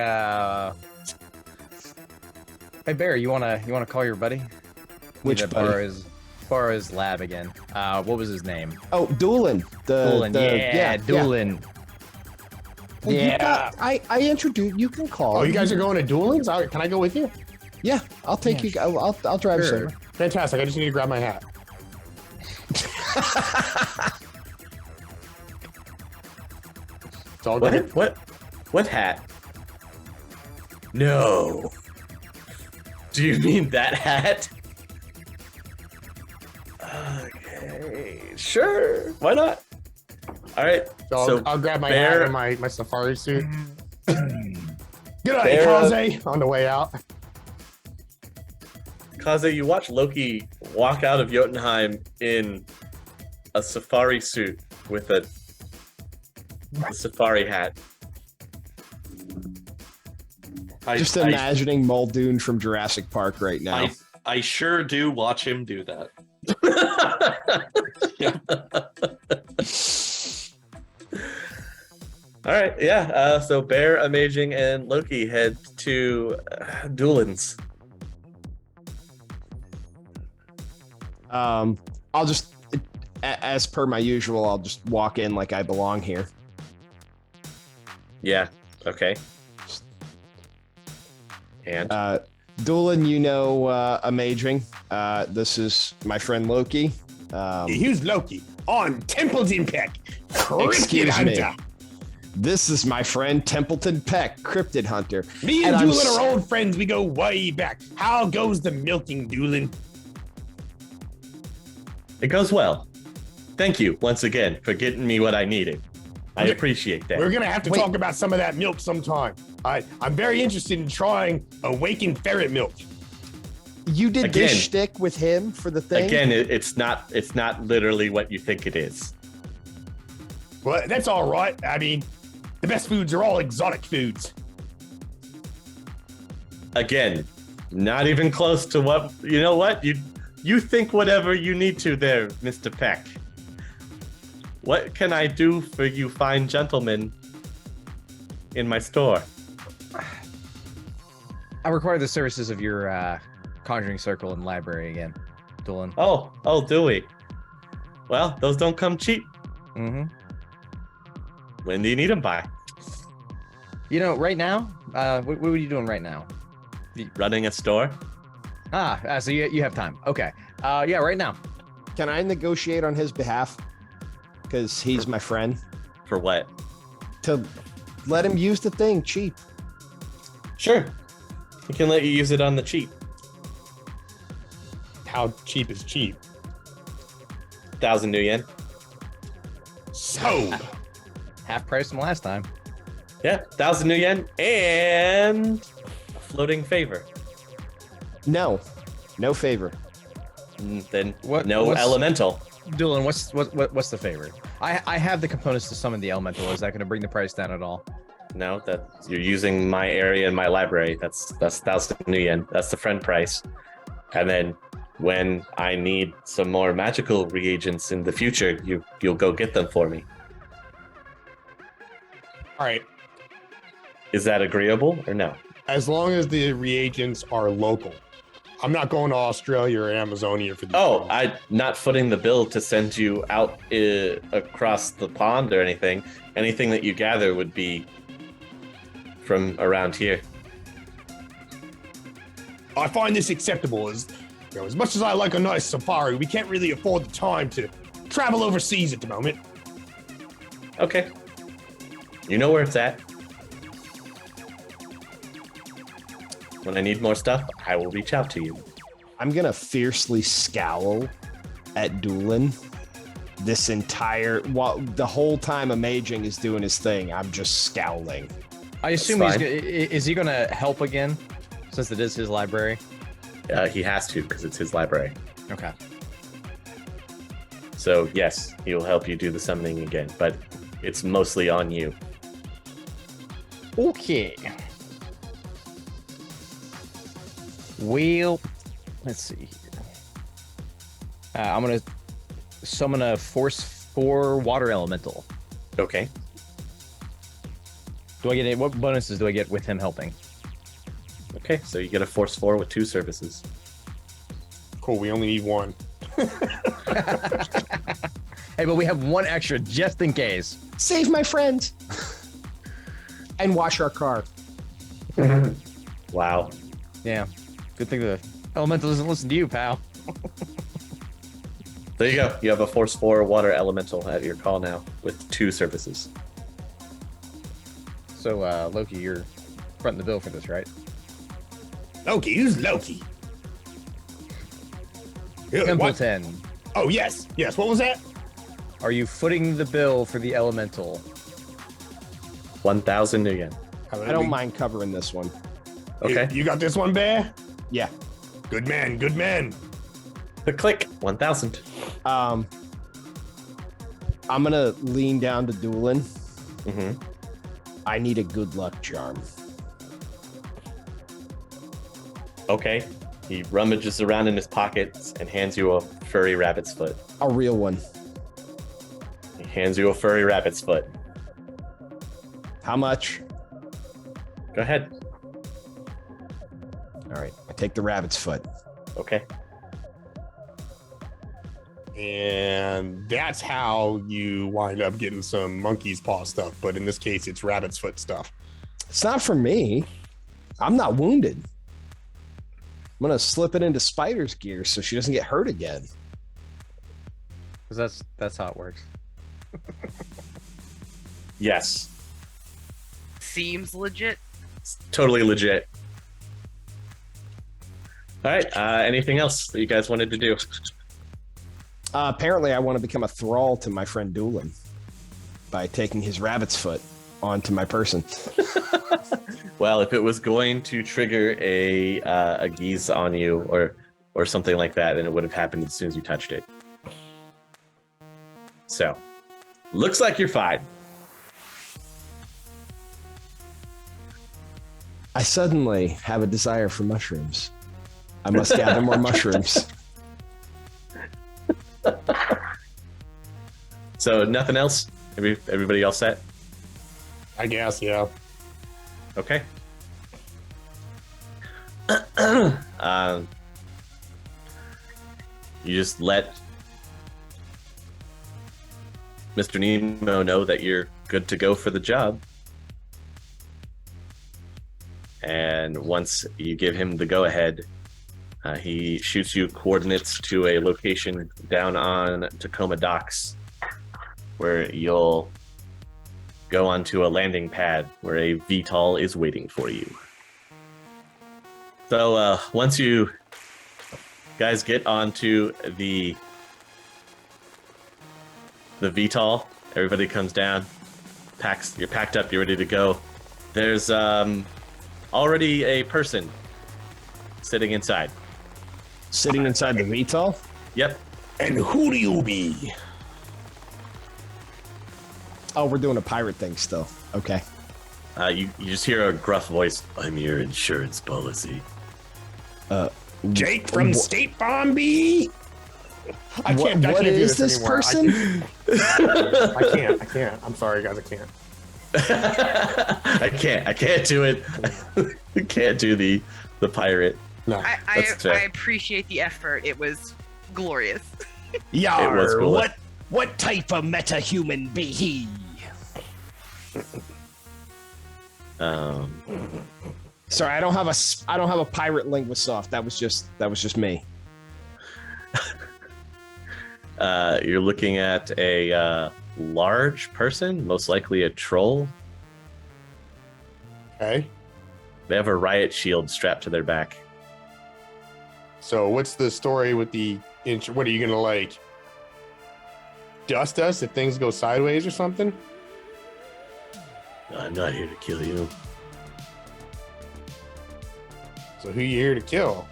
hey Bear, you wanna call your buddy? Which buddy? Borrow his lab again. What was his name? Oh, Doolin. Doolin. Doolin. Yeah. I introduced. You can call. Oh, you guys are going to Doolins? Can I go with you? Yeah, I'll take you. I'll drive you. Fantastic. I just need to grab my hat. It's all good. What hat? No. Do you mean that hat? Okay, sure. Why not? All right. So I'll grab my hat and my safari suit. Good night, Kaze. On the way out. Kaze, you watch Loki walk out of Jotunheim in a safari suit with a safari hat. Just imagining Muldoon from Jurassic Park right now. I sure do watch him do that. All right, yeah. So Bear, Amaging, and Loki head to Doolins. I'll just, as per my usual, I'll just walk in like I belong here. Yeah. Okay. And Doolin, Amaging. This is my friend Loki. Here's Loki on Templeton Peck. Excuse me. This is my friend Templeton Peck, Cryptid Hunter. Me and Doolin are old friends. We go way back. How goes the milking, Doolin? It goes well. Thank you once again for getting me what I needed. I appreciate that. We're going to have to talk about some of that milk sometime. I'm very interested in trying awakened ferret milk. You did this shtick with him for the thing? Again, it's not literally what you think it is. Well, that's all right. I mean, the best foods are all exotic foods. Again, not even close to what, you know what? You think whatever you need to there, Mr. Peck. What can I do for you fine gentlemen in my store? I require the services of your conjuring circle and library again, Dolan. Oh, do we? Well, those don't come cheap. Mm-hmm. When do you need them by? You know, right now, what are you doing right now? Running a store? So you have time. Okay. Yeah, right now. Can I negotiate on his behalf? Because he's my friend. For what? To let him use the thing cheap. Sure. He can let you use it on the cheap. How cheap is cheap? 1,000 new yen. So, Half price from last time. Yeah, 1,000 new yen and a floating favor. No favor. Then What's- elemental. Dolan, what's the favor? I have the components to summon the elemental. Is that going to bring the price down at all? No, that you're using my area and my library. That's 1,000 new yen. That's the friend price. And then when I need some more magical reagents in the future, you'll go get them for me. all right. Is that agreeable or no? As long as the reagents are local. I'm not going to Australia or Amazonia for these. Oh, things. I'm not footing the bill to send you out across the pond or anything. Anything that you gather would be from around here. I find this acceptable. As much as I like a nice safari, we can't really afford the time to travel overseas at the moment. Okay. You know where it's at. When I need more stuff, I will reach out to you. I'm gonna fiercely scowl at Doolin this entire the whole time Amaging is doing his thing. I'm just scowling. I assume That's is he going to help again, since it is his library? He has to because it's his library. Okay. So yes, he will help you do the summoning again, but it's mostly on you. Okay. Well, let's see here. I'm gonna summon a Force 4 water elemental. Okay. Do I get any? What bonuses do I get with him helping? Okay, so you get a Force 4 with 2 services. Cool, we only need one. Hey, but we have one extra just in case. Save my friend. And wash our car. Wow. Yeah. Good thing the elemental doesn't listen to you, pal. There you go. You have a Force 4 water elemental at your call now with 2 services. So, Loki, you're fronting the bill for this, right? Loki, who's Loki? What? Templeton, Oh, yes. Yes, what was that? are you footing the bill for the elemental? 1,000 new yen. I don't mind covering this one. Okay. You got this one, Bear? Yeah. Good man, good man. Click. 1,000. I'm gonna lean down to Doolin. Mm-hmm. I need a good luck charm. Okay. He rummages around in his pockets and hands you a furry rabbit's foot. A real one. He hands you a furry rabbit's foot. How much? Go ahead. All right. I take the rabbit's foot. Okay. And that's how you wind up getting some monkey's paw stuff. But in this case, it's rabbit's foot stuff. It's not for me. I'm not wounded. I'm gonna slip it into Spider's gear so she doesn't get hurt again. Because that's how it works. Yes. Seems legit. It's totally legit. All right. Anything else that you guys wanted to do? Apparently, I want to become a thrall to my friend Doolin by taking his rabbit's foot onto my person. Well, if it was going to trigger a geese on you or something like that, then it would have happened as soon as you touched it. So, looks like you're fine. I suddenly have a desire for mushrooms. I must gather more mushrooms. So, nothing else? Everybody all set? I guess, yeah. Okay. You just let Mr. Nemo know that you're good to go for the job. And once you give him the go-ahead, he shoots you coordinates to a location down on Tacoma Docks, where you'll go onto a landing pad where a VTOL is waiting for you. So once you guys get onto the VTOL, everybody comes down, you're packed up, you're ready to go. There's already a person sitting inside. Sitting inside the VTOL? Yep. And who do you be? Oh, we're doing a pirate thing still. Okay. You just hear a gruff voice. I'm your insurance policy. Jake from State Farm B. I can't What do is this anymore. person? I can't. I'm sorry, guys. I can't. I can't do it. I can't do the pirate. No. I appreciate the effort. It was glorious. Yar, It was cool. what type of meta-human be he? Sorry, I don't have a pirate linguist off. That was just me. You're looking at a large person, most likely a troll. Okay. They have a riot shield strapped to their back. So what's the story with the what are you gonna like dust us if things go sideways or something? I'm not here to kill you. So who you here to kill?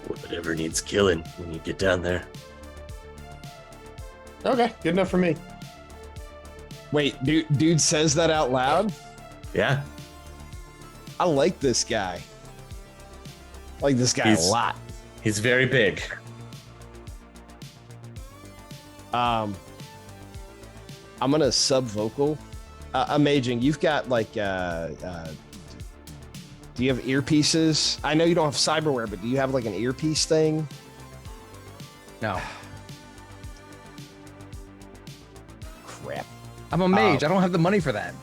Whatever needs killing when you get down there. Okay, good enough for me. Wait, dude says that out loud? Yeah. I like this guy. I like this guy a lot. He's very big. I'm gonna sub-vocal. Amaging, you've got like do you have earpieces? I know you don't have cyberware, but do you have like an earpiece thing? No. Crap. I'm a mage. I don't have the money for that.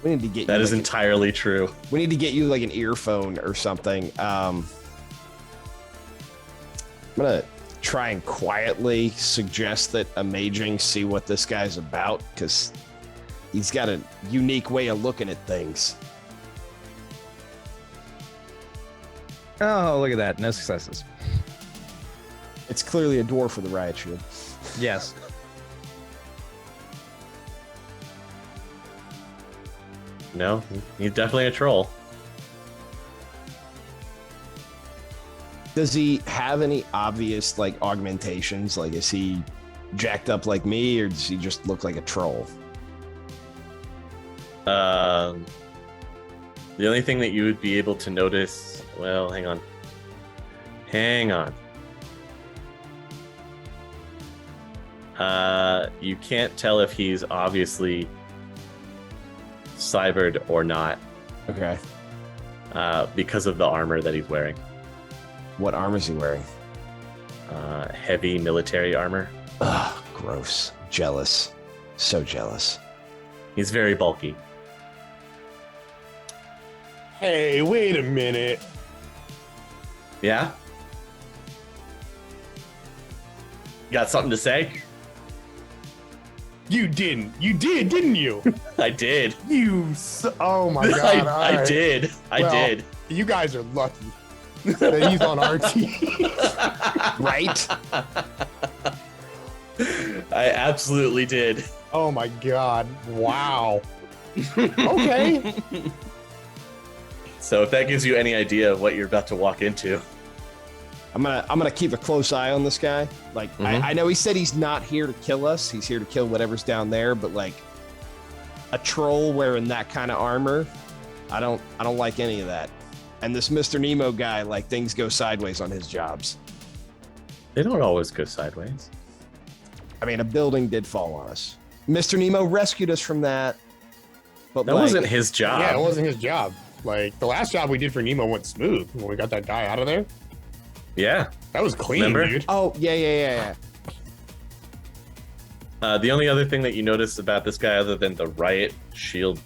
We need to get That you is like entirely true. we need to get you like an earphone or something. I'm gonna try and quietly suggest that Amaging see what this guy's about, because he's got a unique way of looking at things. Oh, look at that. No successes. It's clearly a dwarf with a riot shield. Yes. No, he's definitely a troll. Does he have any obvious like augmentations? Like, is he jacked up like me, or does he just look like a troll? The only thing that you would be able to notice, well, hang on. You can't tell if he's obviously cybered or not. Okay. Because of the armor that he's wearing. What armor is he wearing? Heavy military armor. Ugh, gross. Jealous. So jealous. He's very bulky. Hey, wait a minute. Yeah? Got something to say? You didn't. You did, didn't you? I did. Oh my god. all I right. did. I Well, did. You guys are lucky that he's on our team. Right? I absolutely did. Oh my god. Wow. Okay. So if that gives you any idea of what you're about to walk into. I'm gonna keep a close eye on this guy. Like, I know he said he's not here to kill us. He's here to kill whatever's down there. But like, a troll wearing that kind of armor, I don't like any of that. And this Mr. Nemo guy, like, things go sideways on his jobs. They don't always go sideways. I mean, a building did fall on us. Mr. Nemo rescued us from that. But That like, wasn't his job. Yeah, it wasn't his job. Like the last job we did for Nemo went smooth when we got that guy out of there. Yeah. That was clean, Remember? dude. oh yeah. The only other thing that you notice about this guy, other than the riot shield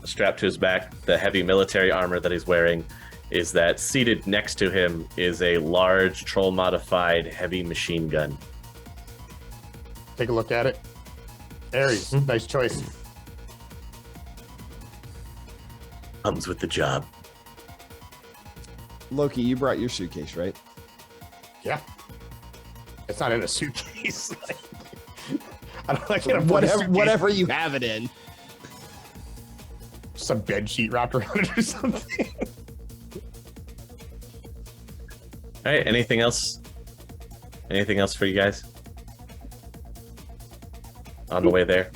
strapped to his back, the heavy military armor that he's wearing, is that seated next to him is a large troll-modified heavy machine gun. Take a look at it. Ares, nice choice. Comes with the job. Loki, you brought your suitcase, right? Yeah. It's not in a suitcase. I can't afford a suitcase. Whatever you have it in. Some bed sheet wrapped around it or something. All right. Anything else? Anything else for you guys? On the way there.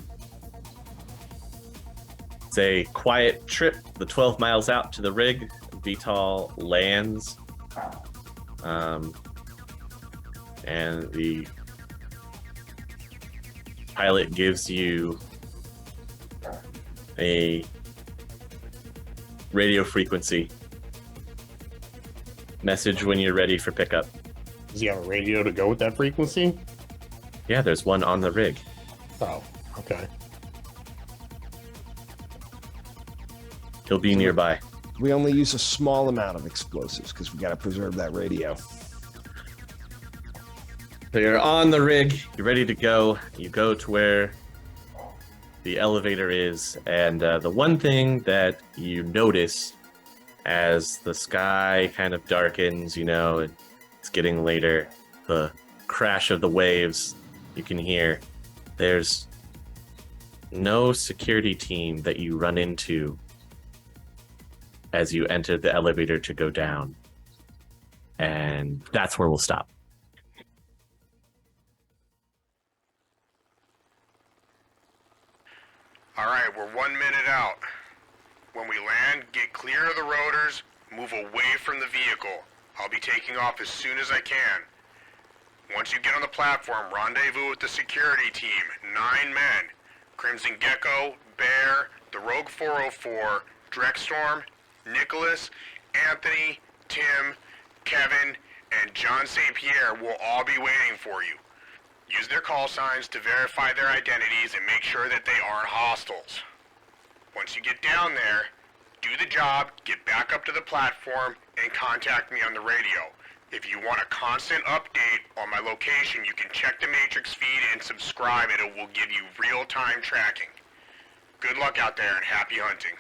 It's a quiet trip. The 12 miles out to the rig. VTOL lands. And the pilot gives you a radio frequency message when you're ready for pickup. Does he have a radio to go with that frequency? Yeah, there's one on the rig. Oh, okay. He'll be nearby. We only use a small amount of explosives because we got to preserve that radio. So you're on the rig, you're ready to go. You go to where the elevator is, and the one thing that you notice as the sky kind of darkens, you know, it's getting later, the crash of the waves you can hear. There's no security team that you run into as you enter the elevator to go down. And that's where we'll stop. All right, we're 1 minute out. When we land, get clear of the rotors, move away from the vehicle. I'll be taking off as soon as I can. Once you get on the platform, rendezvous with the security team, 9 men. Crimson Gecko, Bear, the Rogue 404, Drekstorm, Nicholas, Anthony, Tim, Kevin, and John St. Pierre will all be waiting for you. Use their call signs to verify their identities and make sure that they aren't hostiles. Once you get down there, do the job, get back up to the platform, and contact me on the radio. If you want a constant update on my location, you can check the Matrix feed and subscribe, and it will give you real-time tracking. Good luck out there and happy hunting.